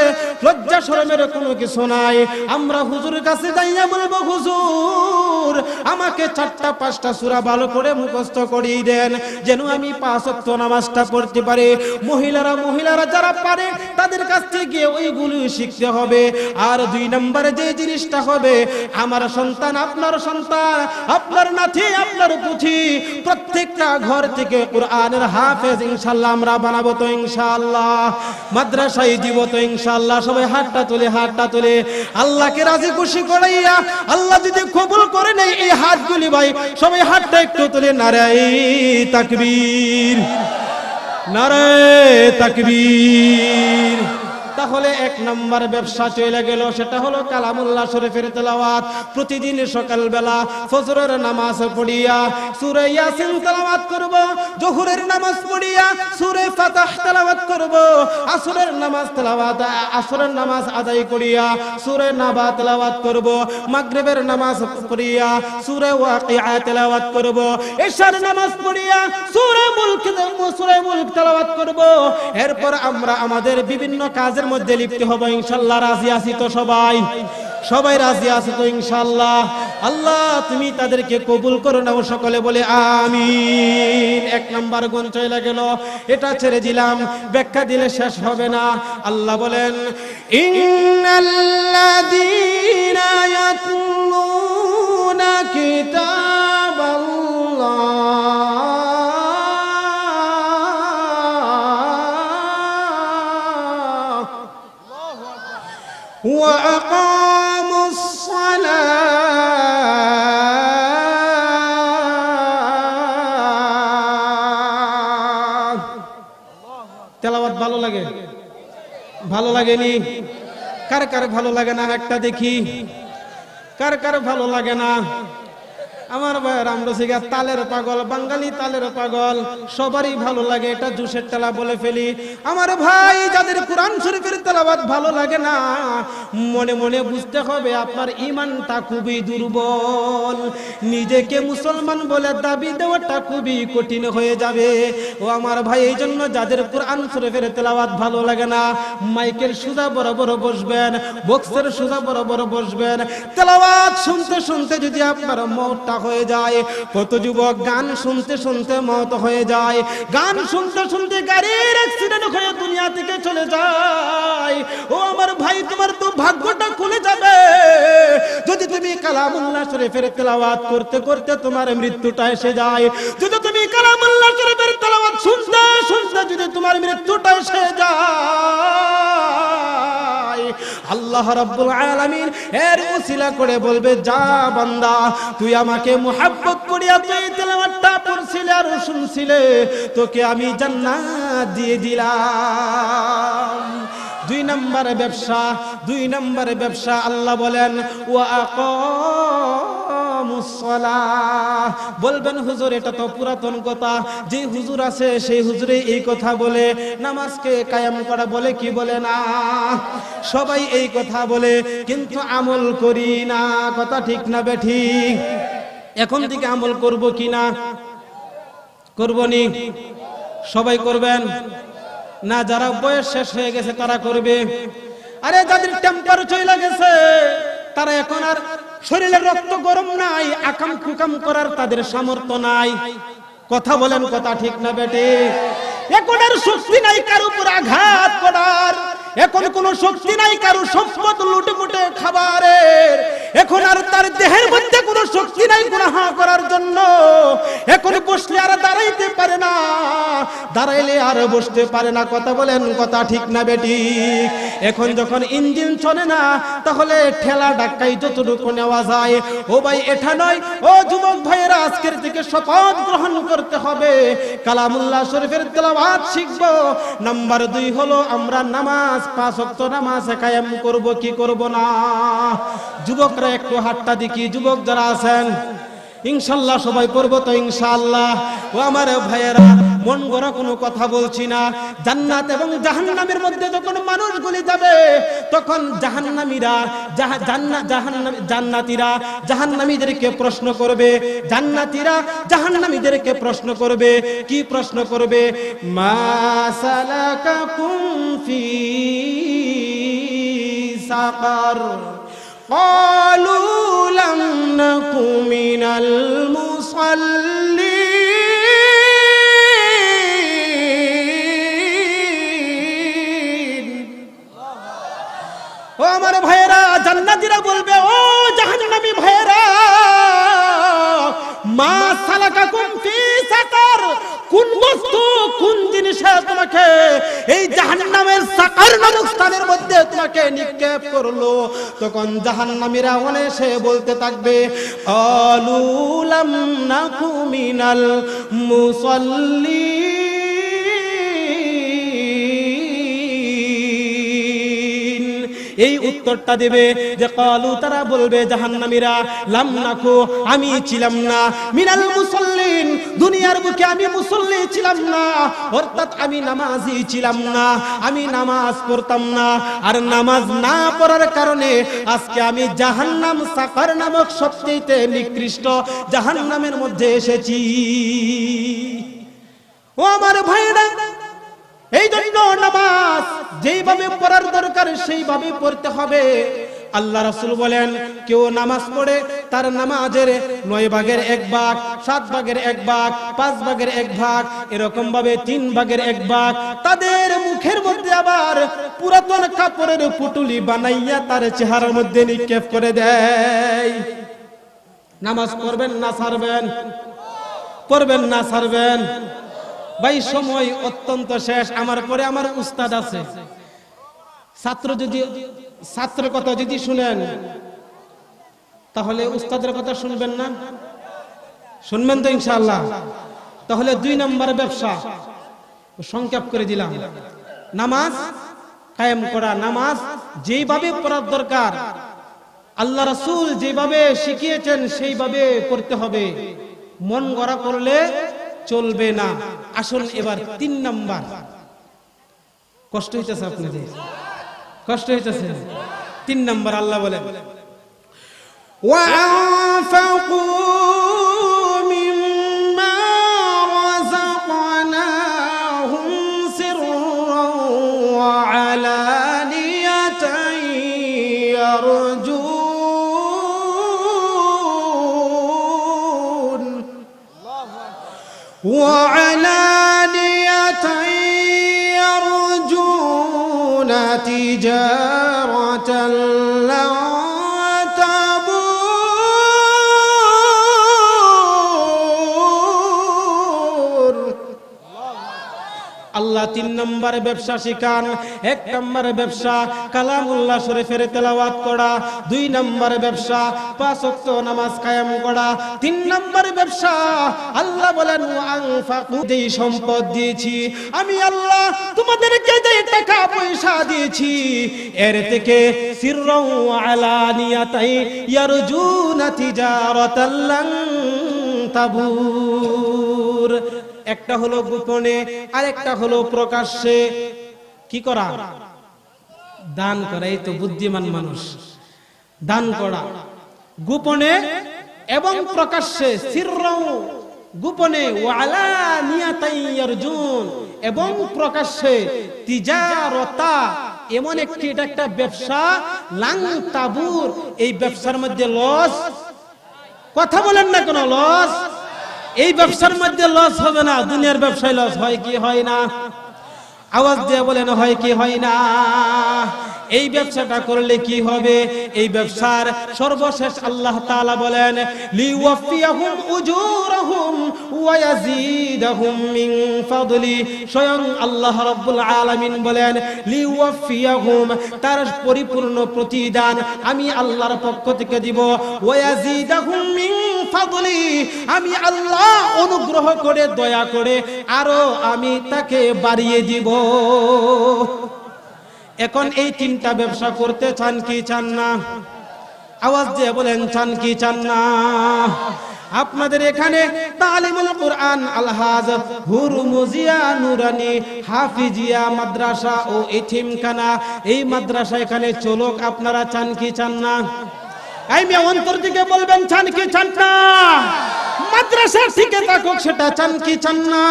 লজ্জা শরমের কোনো কিছু নাই। আমরা হুজুরের কাছে যাইয়া বলবো, হুজুর আমাকে 4টা 5টা সূরা ভালো করে মুখস্থ করিয়ে দেন, যেন আমি 5 ওয়াক্ত নামাজটা পড়তে পারি। মহিলারা যারা পারে তাদের কাছ থেকে ওইগুলো শিখতে হবে। আর 2 নম্বরে যে জিনিসটা হবে, আমার সন্তান, আপনার সন্তান, আপনার নাতি, আপনার পুঁথি, প্রত্যেকটা ঘর থেকে কোরআনের হাফেজ ইনশাআল্লাহ আমরা বানাবো তো ইনশাআল্লাহ, মাদ্রাসায় দিব তো ইনশাআল্লাহ। সবাই হাতটা তুলে আল্লাহকে রাজি খুশি করাইয়া, আল্লাহ যদি কবুল করে নেই এই হাতগুলি, ভাই সবাই হাতটা একটু তুলে নারায়ে তাকবীর, নারায়ে তাকবীর। তাহলে 1 নম্বর ব্যবসা চলে গেল, সেটা হলো কালামুল্লাহ শরীফের তেলাওয়াত। প্রতিদিন সকালবেলা ফজরের নামাজ পড়িয়া সূরা ইয়াসিন তেলাওয়াত করব, যোহরের নামাজ পড়িয়া সূরা ফাতিহা তেলাওয়াত করব, আসরের নামাজ আদায় করিয়া সূরা নাবা তেলাওয়াত করব, মাগরিবের নামাজ পড়িয়া সূরা ওয়াকিয়া তেলাওয়াত করব, ইশার নামাজ পড়িয়া সূরা মুলক তেলাওয়াত করব। এরপর আমরা আমাদের বিভিন্ন কাজের মধ্যে লিপ্ত হব ইনশাআল্লাহ। রাজি আছি তো সবাই? সবাই রাজি আছে তো ইনশাআল্লাহ? আল্লাহ তুমি তাদেরকে কবুল করো না, সকলে বলে আমিন। 1 নাম্বার গুণ চলে গেল, এটা ছেড়ে দিলাম, ব্যাখ্যা দিলে শেষ হবে না। আল্লাহ বলেন, ইন্নাল্লাযীনা ইয়াতলুনা কিতাবাল্লাহ ওয়া আকামুস সালাত। তেলাওয়াত ভালো লাগে? ভালো লাগেনি? কার কার ভালো লাগে না একটা দেখি? কার কার ভালো লাগে না? আমার ভাইয়ের আমরা সিগা তালের পাগল, বাঙালি তালের পাগল, সবারই ভালো লাগে। এটা জুসের তেলা বলে ফেলি। আমার ভাই, যাদের কোরআন শরীফের তেলাওয়াত ভালো লাগে না, মনে মনে বুঝতে হবে আপনার ঈমানটা খুবই দুর্বল। নিজেকে মুসলমান বলে দাবি দেওয়াটা খুবই কঠিন হয়ে যাবে। ও আমার ভাই, এই জন্য যাদের কোরআন শরীফের তেলাওয়াত ভালো লাগে না, মাইকের সোজা বরাবর বসবেন, বক্সের সোজা বরাবর বসবেন। তেলাওয়াত শুনতে শুনতে যদি আপনার মওতটা হয়ে যায়, কত যুবক গান শুনতে শুনতে মওত হয়ে যায়, গান শুনতে শুনতে গাড়ির অ্যাক্সিডেন্ট হয়ে দুনিয়া থেকে চলে যায়। ও আমার ভাই, তোমার তো ভাগ্যটা খুলে যাবে যদি তুমি কালামুল্লাহ শরীফের তেলাওয়াত করতে করতে তোমার মৃত্যুটা এসে যায়। যদি তুমি কালামুল্লাহ শরীফের তেলাওয়াত শুনতে শুনতে যদি তোমার মৃত্যুটা এসে যায়, আল্লাহ রাব্বুল আলামিন এর উসিলা করে বলবে, যা বান্দা, তুই আমাকে মুহাব্বত করিয়া তুই তেলাওয়াতটা পড়ছিলে আর শুনছিলে, তোকে আমি জান্নাত দিয়ে দিলাম। 2 নম্বরে ব্যবসা আল্লাহ বলেন, ওয়া আকামুস সালাহ। বলবেন হুজুর এটা তো পুরাতন কথা, যে হুজুর আছে সেই হুজুরে এই কথা বলে, নামাজকে কায়েম করা বলে কি বলে না? সবাই এই কথা বলে, কিন্তু আমল করি না। কথা ঠিক না বেঠিক? এখন থেকে আমল করব কি না? করবনি? সবাই করবেন না? যারা বয়স শেষ হয়ে গেছে তারা করবে। আরে যাদের টেম্পার চলে গেছে, তারা এখন আর শরীরের রক্ত গরম নাই, আকাম কুকাম করার তাদের সামর্থ্য নাই। কথা বলেন, কথা ঠিক না বেটে? এখন আর শক্তি নাই কারো উপর আঘাত করার, এখন কোনো শক্তি নাই কারো সম্পদ লুটে পুটে খাবারের, এখন আর তার দেহের মধ্যে কোনো শক্তি নাই গুনাহ করার জন্য। এখন বসলে আর দাঁড়াইতে পারে না, দাঁড়াইলে আর বসতে পারে না। কথা বলেন, কথা ঠিক না বেটি? এখন যখন ইঞ্জিন চলে না, তাহলে ঠেলা ডাক্কাই যতটুকু নেওয়া যায়। ও ভাই, এটা নয়, ও যুবক ভাইয়েরা, আজকের থেকে শপথ গ্রহণ করতে হবে, কালামুল্লাহ শরীফের তেলাওয়াত শিখবো। নাম্বার 2 হলো আমরা নামাজ, 5 ওয়াক্ত নামাজ কায়েম করব কি করব না? যুবকরা একটু হাতটা দেখি, যুবক যারা আছেন ইনশাআল্লাহ সবাই পড়বো তো ইনশাআল্লাহ। ও আমার ভাইয়েরা, মন গড়া কোনো কথা বলছি না। জান্নাত এবং জাহান্নামের মধ্যে যখন মানুষগুলি যাবে, তখন জাহান্নামীরা জান্নাতীরা জাহান্নামীদেরকে প্রশ্ন করবে, জান্নাতীরা জাহান্নামীদেরকে প্রশ্ন করবে। কি প্রশ্ন করবে? মা সালাকাকুম ফি সাকার قالوا لم نك من المصلين। ও আমার ভাইয়েরা, জান্নাতীরা বলবে, ও জাহান্নামী ভাইয়েরা, মা সালাকাকুম ফি সাকার, কোন বস্তু, কোন জিনিসে তোমাকে এই জাহান্নামের সাকার নামক স্থানের মধ্যে তোমাকে নিক্ষেপ করলো? তখন জাহান্নামীরা অনেসে বলতে থাকবে, আলু লাম নাকু মিনাল মুসাল্লিন। এই উত্তরটা দেবে যে কালু, তারা বলবে জাহান্নামীরা, লাম নাকু, আমি ছিলাম না, মিনাল মুসাল্লিন, দুনিয়ার বুকে আমি মুসল্লি ছিলাম না, অর্থাৎ আমি নামাজি ছিলাম না, আমি নামাজ পড়তাম না। আর নামাজ না পড়ার কারণে আজকে আমি জাহান্নাম সাকার নামক সবচেয়ে নিকৃষ্ট জাহান্নামের মধ্যে এসেছি। ও আমার ভাইরা, এই জন্য নামাজ যেইভাবে পড়ার দরকার সেইভাবে পড়তে হবে। আল্লাহ রাসূল বলেন, কেউ নামাজ পড়ে তার নামাজের 9 ভাগের 1 ভাগ, 7 ভাগের 1 ভাগ, 5 ভাগের 1 ভাগ, এরকম ভাবে 3 ভাগের 1 ভাগ তাদের মুখের মধ্যে আবার পুরাতন কাপড়ের পুটুলি বানাইয়া তার চেহারার মধ্যে নিক্ষেপ করে দেয়। নামাজ পড়বেন না ছাড়বেন? পড়বেন না ছাড়বেন? ভাই, সময় অত্যন্ত শেষ। আমার পরে আমার উস্তাদ আছে। ছাত্রের কথা যদি শুনেন, তাহলে উস্তাদের কথা শুনবেন না? শুনবেন তো ইনশাআল্লাহ? তাহলে 2 নম্বর ব্যবসা সংক্ষেপ করে দিলাম, নামাজ কায়েম করা। নামাজ যেইভাবে পড়ার দরকার, আল্লাহ রাসূল যেভাবে শিখিয়েছেন সেইভাবে পড়তে হবে, মন গড়া করলে চলবে না। আসুন এবার 3 নাম্বার। কষ্ট হইতেছে আপনাদের? কষ্ট হইতেছে? 3 নাম্বার আল্লাহ বলেন, ওয়ানফাকু মিম্মা রাযাকনাহুম সিররান ওয়া আলানিয়াতান ইয়ারজুন وعلانية يرجون تجارة لن تبور। আল্লাহ 3 নম্বর ব্যবসা শিখান। 1 নম্বর ব্যবসা কালামুল্লাহ শরীফের তেলাওয়াত করা, 2 নম্বর ব্যবসা 5 ওয়াক্ত নামাজ কায়েম করা, 3 নম্বর ব্যবসা আল্লাহ বলেন, আনফাকু, যেই সম্পদ দিয়েছি আমি আল্লাহ তোমাদেরকে, যে টাকা পয়সা দিয়েছি, এর থেকে সিররান ওয়া আলানিয়াতান ইয়ারজুনা তিজারাতান লান তাবুর। একটা হলো গোপনে, আর একটা হলো প্রকাশ্যে। কি করা? দান করা। এই তো বুদ্ধিমান মানুষ। দান করা গোপনে এবং প্রকাশ্যে, সিররাও গোপনে, ওয়া আলানিয়াতান ইয়ারজুন এবং প্রকাশ্যে, তিজারতা এমন একটি, এটা একটা ব্যবসা, লান তাবুর, এই ব্যবসার মধ্যে লস। কথা বলেন না, কোন লস?
এই ব্যবসার মধ্যে লস হবে না, দুনিয়ার ব্যবসায় লস হয় কি হয় না? আওয়াজ দিয়ে বলেন হয় কি হয় না? এই ব্যবসাটা করলে কি হবে? এই ব্যবসার সর্বশেষ আল্লাহ তাআলা বলেন লিওয়াফিয়াহুম উজুরহুম ওয়া ইয়াজিদাহুম মিন ফাদলি। স্বয়ং আল্লাহ রাব্বুল আলামিন বলেন লিওয়াফিয়াহুম, তার পরিপূর্ণ প্রতিদান আমি আল্লাহর পক্ষ থেকে দিব। ওয়া ইয়াজিদাহুম মিন ফাদলি, আমি আল্লাহ অনুগ্রহ করে দয়া করে আরো আমি তাকে বাড়িয়ে দিব। এখন এই তিনটা ব্যবসা করতে চান কি চান না? আওয়াজ দিয়ে বলেন চান কি চান না? আপনাদের এখানে তালিমুল কুরআন আলহাজ হুরমুজিয়া নুরানি হাফিজিয়া মাদ্রাসা ও এতিমখানা, এই মাদ্রাসা এখানে চলুক, আপনারা চান কি চান না? এই মেয়ে অন্তর থেকে বলবেন চান কি চান না? মাদ্রাসা থেকে থাকুক, সেটা চান কি চান না?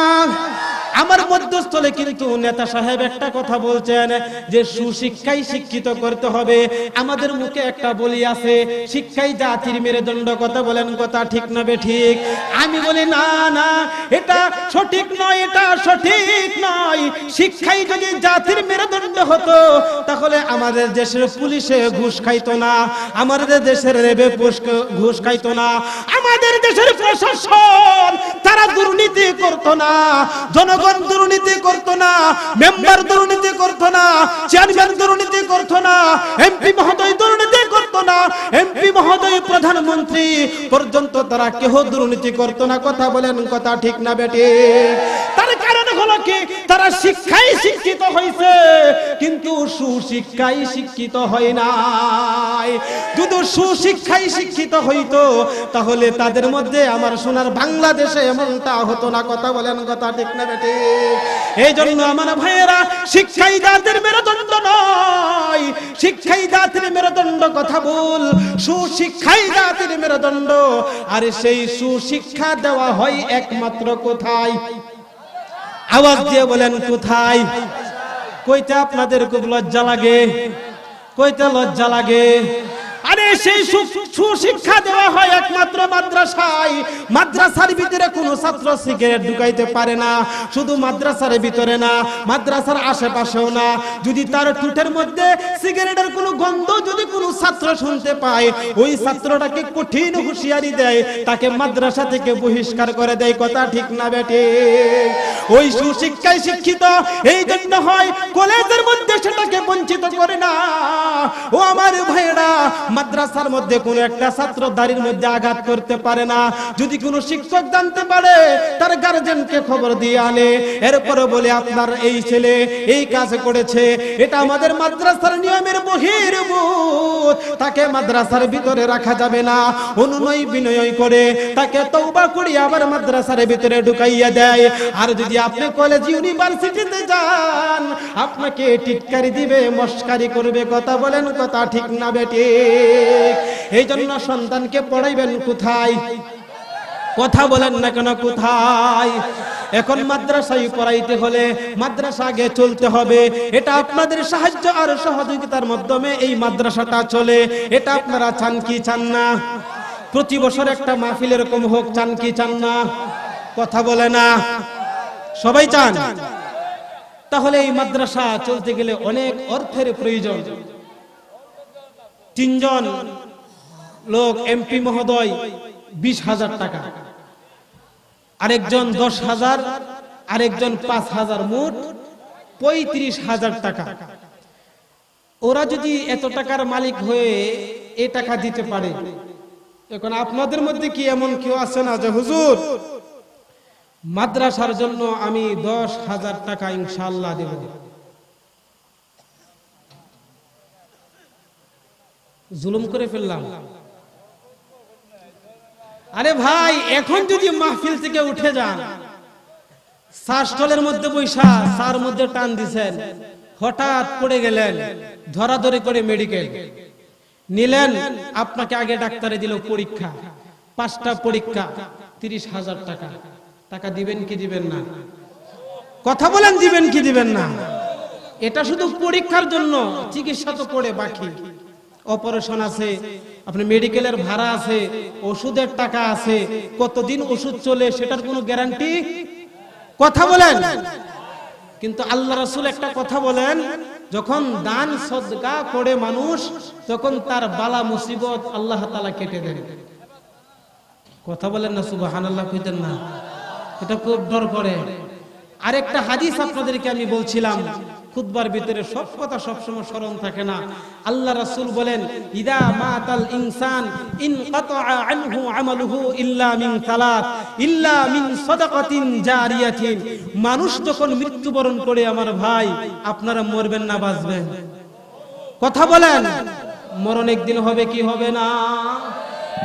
আমার মধ্যস্থলে কিন্তু নেতা সাহেব একটা কথা বলছেন যে সুশিক্ষাই শিক্ষিত করতে হবে। আমাদের মুখে একটা বলি আছে, শিক্ষাই জাতির মেরুদণ্ড। কথা বলেন, কথা ঠিক না বেঠিক? আমি বলি না না, এটা সঠিক নয়, এটা সঠিক নয়। শিক্ষাই যদি জাতির মেরুদণ্ড হতো তাহলে আমাদের দেশের পুলিশে ঘুষ খাইতো না, আমাদের দেশের রেবে ঘুষ খাইতো না, আমাদের দেশের প্রশাসন তারা দুর্নীতি করতো না, জনগণ দুর্নীতি করতো না, মেম্বার দুর্নীতি করতো না, চেয়ারম্যান দুর্নীতি করতো না, এমপি মহোদয় দুর্নীতি করতো না, এমপি মহোদয় প্রধানমন্ত্রী পর্যন্ত তারা কেউ দুর্নীতি করতো না। কথা বলেন, কথা ঠিক না বেটি? তার কারণ হলো কি, তারা শিক্ষায় শিক্ষিত হয়েছে কিন্তু সুশিক্ষায় শিক্ষিত হয় নাই। যদি সুশিক্ষায় শিক্ষিত হইতো তাহলে তাদের মধ্যে আমার সোনার বাংলাদেশে এমনটা হতো না। কথা বলেন, কথা ঠিক না বেটি? এই জন্য আমার ভাইয়েরা, শিক্ষাই জাতির মেরুদণ্ড নয়, শিক্ষাই জাতির মেরুদণ্ড কথা বল, সুশিক্ষাই জাতির মেরুদণ্ড। আর সেই সুশিক্ষা দেওয়া হয় একমাত্র কোথায়? আওয়াজ দিয়ে বলেন কোথায়? কইতে আপনাদের খুব লজ্জা লাগে, কইতে লজ্জা লাগে। আরে সেই সুশিক্ষা দেওয়া হয় একমাত্র মাদ্রাসায়। মাদ্রাসার ভিতরে কোনো ছাত্র সিগারেট ঢুকাইতে পারে না, শুধু মাদ্রাসার ভিতরে না, মাদ্রাসার আশেপাশেও না। যদি তার ঠোঁটের মধ্যে সিগারেটের কোনো গন্ধ যদি কোনো ছাত্র শুনতে পায়, ওই ছাত্রটাকে কঠিন হুঁশিয়ারি দেয়, তাকে মাদ্রাসা থেকে বহিষ্কার করে দেয়। কথা ঠিক না বেটে? ওই সুশিক্ষায় শিক্ষিত এই জন্য হয়, কলেজের মধ্যে সেটাকে বঞ্চিত করে না। ও আমার ভাইরা, মাদ্রাসার মধ্যে কোন একটা ছাত্র দাড়ির মধ্যে আঘাত করতে পারে না। যদি কোনো শিক্ষক জানতে পারে, তার গার্জেনকে খবর দিয়ে আনে, এরপরে বলে আপনার এই ছেলে এই কাজ করেছে, এটা আমাদের মাদ্রাসার নিয়মের বহির্ভূত, তাকে মাদ্রাসার ভিতরে রাখা যাবে না। অনুনয় বিনয় করে তাকে তওবা করি আবার মাদ্রাসার ভিতরে ঢুকাইয়া দেয়। আর যদি আপনি কলেজ ইউনিভার্সিটিতে যান, আপনাকে টিটকারি দিবে, মস্কারি করবে। কথা বলেন, কথা ঠিক না বেটি? এই জন্য সন্তানকে পড়াইবেন কোথায়? কথা বলেন না কেন, কোথায়? এখন মাদ্রাসায় পড়াইতে হলে মাদ্রাসা আগে চলতে হবে। এটা আপনাদের সাহায্য আর সহযোগিতার মাধ্যমে এই মাদ্রাসাটা চলে। এটা আপনারা চান কি চান না? প্রতি বছর একটা মাহফিল এরকম হোক, চান কি চান না? কথা বলে না? সবাই চান। তাহলে এই মাদ্রাসা চলতে গেলে অনেক অর্থের প্রয়োজন। তিনজন লোক এমপি মহোদয় 20,000 টাকা, আরেকজন 10,000, আরেকজন 5,000, মোট 35,000 টাকা। ওরা যদি এত টাকার মালিক হয়ে এই টাকা দিতে পারে, এখন আপনাদের মধ্যে কি এমন কেউ আছে না যে হুজুর মাদ্রাসার জন্য আমি 10,000 টাকা ইনশাআল্লাহ দেব? জুলুম করে ফেললাম। আরে ভাই, এখন যদি মাহফিল থেকে উঠে যান, চা স্টলের মধ্যে বৈশা চার মধ্যে টান দিছেন, হঠাৎ পড়ে গেলেন, ধরাধরি করে মেডিকেল নিলেন, আপনাকে আগে ডাক্তারে দিল পরীক্ষা, 5টা পরীক্ষা, 30,000 টাকা। টাকা দিবেন কি দিবেন না? কথা বলেন, দিবেন কি দিবেন না? এটা শুধু পরীক্ষার জন্য, চিকিৎসা তো পড়ে বাকি। অপারেশন আছে, আপনি মেডিকেলের ভাড়া আছে, ওষুধের টাকা আছে, কতদিন ওষুধ চলে সেটার কোনো গ্যারান্টি? কথা বলেন। কিন্তু আল্লাহ রাসূল একটা কথা বলেন, যখন দান সদকা করে মানুষ, তখন তার বালা মুসিবত আল্লাহ তাআলা কেটে দেন। কথা বলেন না, সুবহানাল্লাহ কইতেন না? এটা খুব ডর করে। আরেকটা হাদিস আপনাদেরকে আমি বলছিলাম, খুতবার ভিতরে সব কথা সবসময় স্মরণ থাকে না। আল্লাহ রাসূল বলেন, ইদা মাতাল ইনসান ইনকাতা আনহু আমালুহু ইল্লা মিন সালাত ইল্লা মিন সাদাকাতিন জারিয়াতিন। মানুষ যখন মৃত্যুবরণ করে, আমার ভাই, আপনারা মরবেন না বাঁচবেন? কথা বলেন। মরণ একদিন হবে কি হবে না?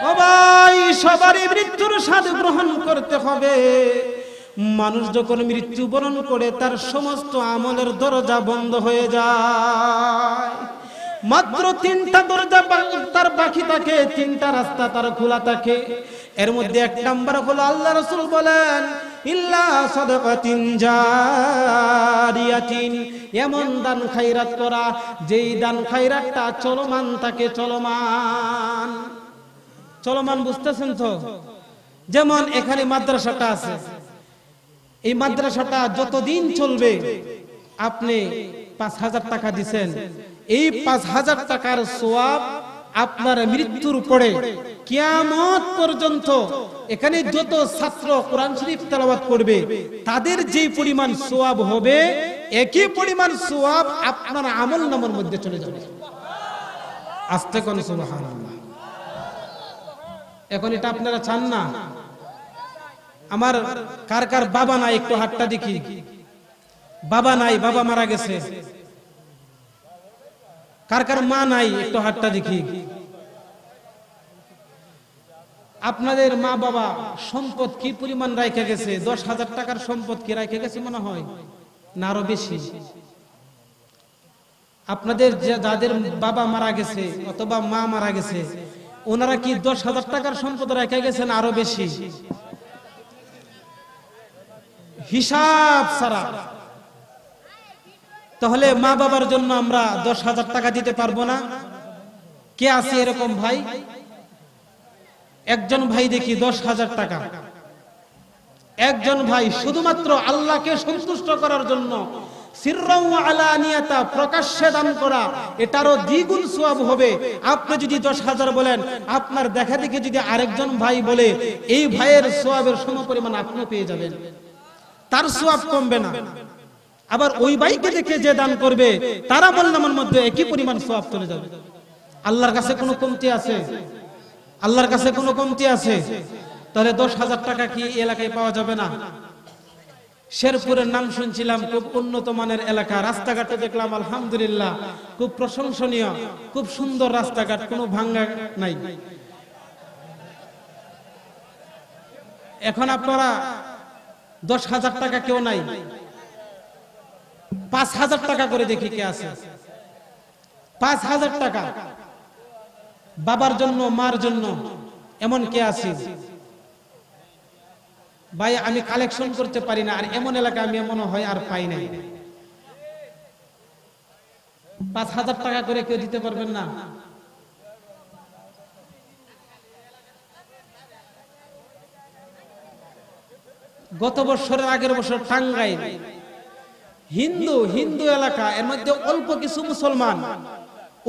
ও ভাই, সবারই মৃত্যুর স্বাদ গ্রহণ করতে হবে। মানুষ যখন মৃত্যুবরণ করে, তার সমস্ত আমলের দরজা বন্ধ হয়ে যায়। মাত্র 3টা দরজা তার বাকি থাকে, 3টা রাস্তা তার খোলা থাকে। এর মধ্যে 1 নাম্বার হলো, আল্লাহ রাসূল বলেন, ইল্লা সাদাকাতিন জারিয়াতিন, এমন দান খায়রাত করা যেই দান খায়রাতটা চলমান থাকে। চলমান, চলমান বুঝতেছেন তো? যেমন এখানে মাদ্রাসাটা আছে, এই মাদ্রাসাটা যতদিন চলবে, আপনি 5000 টাকা দিবেন, এই 5000 টাকার সওয়াব আপনার মৃত্যুর পরে কিয়ামত পর্যন্ত এখানে যত ছাত্র কোরআন শরীফ তেলাওয়াত করবে, তাদের যে পরিমাণ সওয়াব হবে, একই পরিমাণ সওয়াব আপনার আমলনামার মধ্যে চলে যাবে। আস্তে কোন সুবহানাল্লাহ। এখন এটা আপনারা চান না? আমার কার কার বাবা নাই একটু হাতটা দেখি। বাবা নাই, বাবা মারা গেছে। কার কার মা নাই একটু হাতটা দেখি। আপনাদের মা বাবা সম্পদ কি পরিমাণ রাখে গেছে? 10,000 টাকার সম্পদ কি রাখে গেছে মনে হয়, না আরো বেশি? আপনাদের যাদের বাবা মারা গেছে অথবা মা মারা গেছে, ওনারা কি 10,000 টাকার সম্পদ রেখে গেছেন আরো বেশি? হিসাব ছাড়া। তাহলে মা বাবার জন্য আমরা 10,000 টাকা দিতে পারবো না? কে আছে এরকম ভাই? একজন ভাই দেখি 10,000 টাকা। একজন ভাই শুধুমাত্র আল্লাহকে সন্তুষ্ট করার জন্য সিররাও ওয়া আলানিয়াতা, প্রকাশ্যে দান করা, এটারও দ্বিগুণ সওয়াব হবে। আপনি যদি 10,000 বলেন, আপনার দেখা দেখে যদি আরেকজন ভাই বলে, এই ভাইয়ের সওয়াবের সমপরিমাণ আপনি পেয়ে যাবেন, তার সওয়াব কমবে না। আবার ওই ভাইকে দেখে যে দান করবে, তার আমলনামার মধ্যে একই পরিমাণ সওয়াব চলে যাবে। আল্লাহর কাছে কোনো কমতি আছে? আল্লাহর কাছে কোনো কমতি আছে? তাহলে 10,000 টাকা কি এলাকায় পাওয়া যাবে না? শেরপুরের নাম শুনছিলাম, খুব উন্নত মানের এলাকা। রাস্তাঘাটে দেখলাম আলহামদুলিল্লাহ খুব প্রশংসনীয়, খুব সুন্দর রাস্তাঘাট, কোনো ভাঙ্গা নাই। এখন আপনারা 10,000 টাকা কেউ নাই, 5,000 টাকা করে দেখি কে আছে। 5,000 টাকা বাবার জন্য, মার জন্য, এমন কে আছে? ভাই আমি কালেকশন করতে পারি না, আর এমন এলাকা আমি মনে হয় আর পাই নাই। 5,000 টাকা করে কেউ দিতে পারবেন না? গত বছরের আগের বছর টাঙ্গাইল হিন্দু এলাকা, এর মধ্যে অল্প কিছু মুসলমান,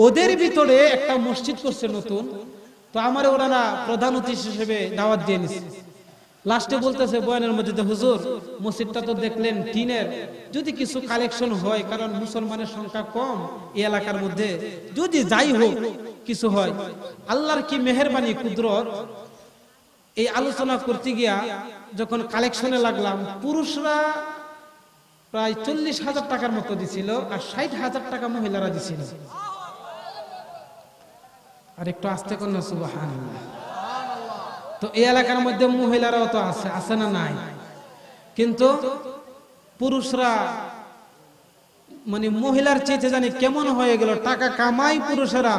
ওদের ভিতরে একটা মসজিদ করছে নতুন। তো আমার ওরা প্রধান অতিথি হিসেবে দাওয়াত দিয়ে নিছে। লাস্টে বলতেছে বয়ানের মধ্যে, হুজুর মসজিদটা তো দেখলেন টিনের, যদি কিছু কালেকশন হয়, কারণ মুসলমানের সংখ্যা কম এই এলাকার মধ্যে, যদি যাই হোক কিছু হয়। আল্লাহর কি মেহেরবানি, কুদরত। এই আলোচনা করতে গিয়া যখন কালেকশনে লাগলাম, পুরুষরা প্রায় 40,000 টাকার মতো দিছিল, আর 60,000 টাকা মহিলারা দিছিল। আর একটু আস্তে কর না, সুবহানাল্লাহ। তো এই এলাকার মধ্যে মহিলারাও তো আছে না নাই? কিন্তু পুরুষরা মানে মহিলার চেয়ে জানি কেমন হয়ে গেল, টাকা কামাই পুরুষেরা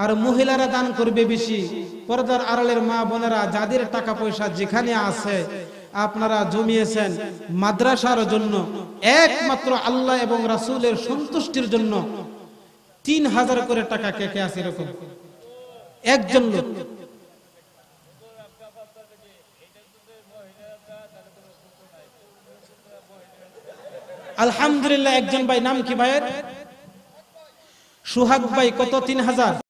আর মহিলারা দান করবে বেশি। পর্দার আড়ালের মা বোনেরা, যাদের টাকা পয়সা যেখানে আছে আপনারা জমিয়েছেন মাদ্রাসার জন্য, একমাত্র আল্লাহ এবং রাসূলের সন্তুষ্টির জন্য, 3000 করে টাকা কে কে আছে এরকম একজন লোক? আলহামদুলিল্লাহ, একজন ভাই, নাম কি ভাইয়ের? সুহাগ ভাই, কত? 3000।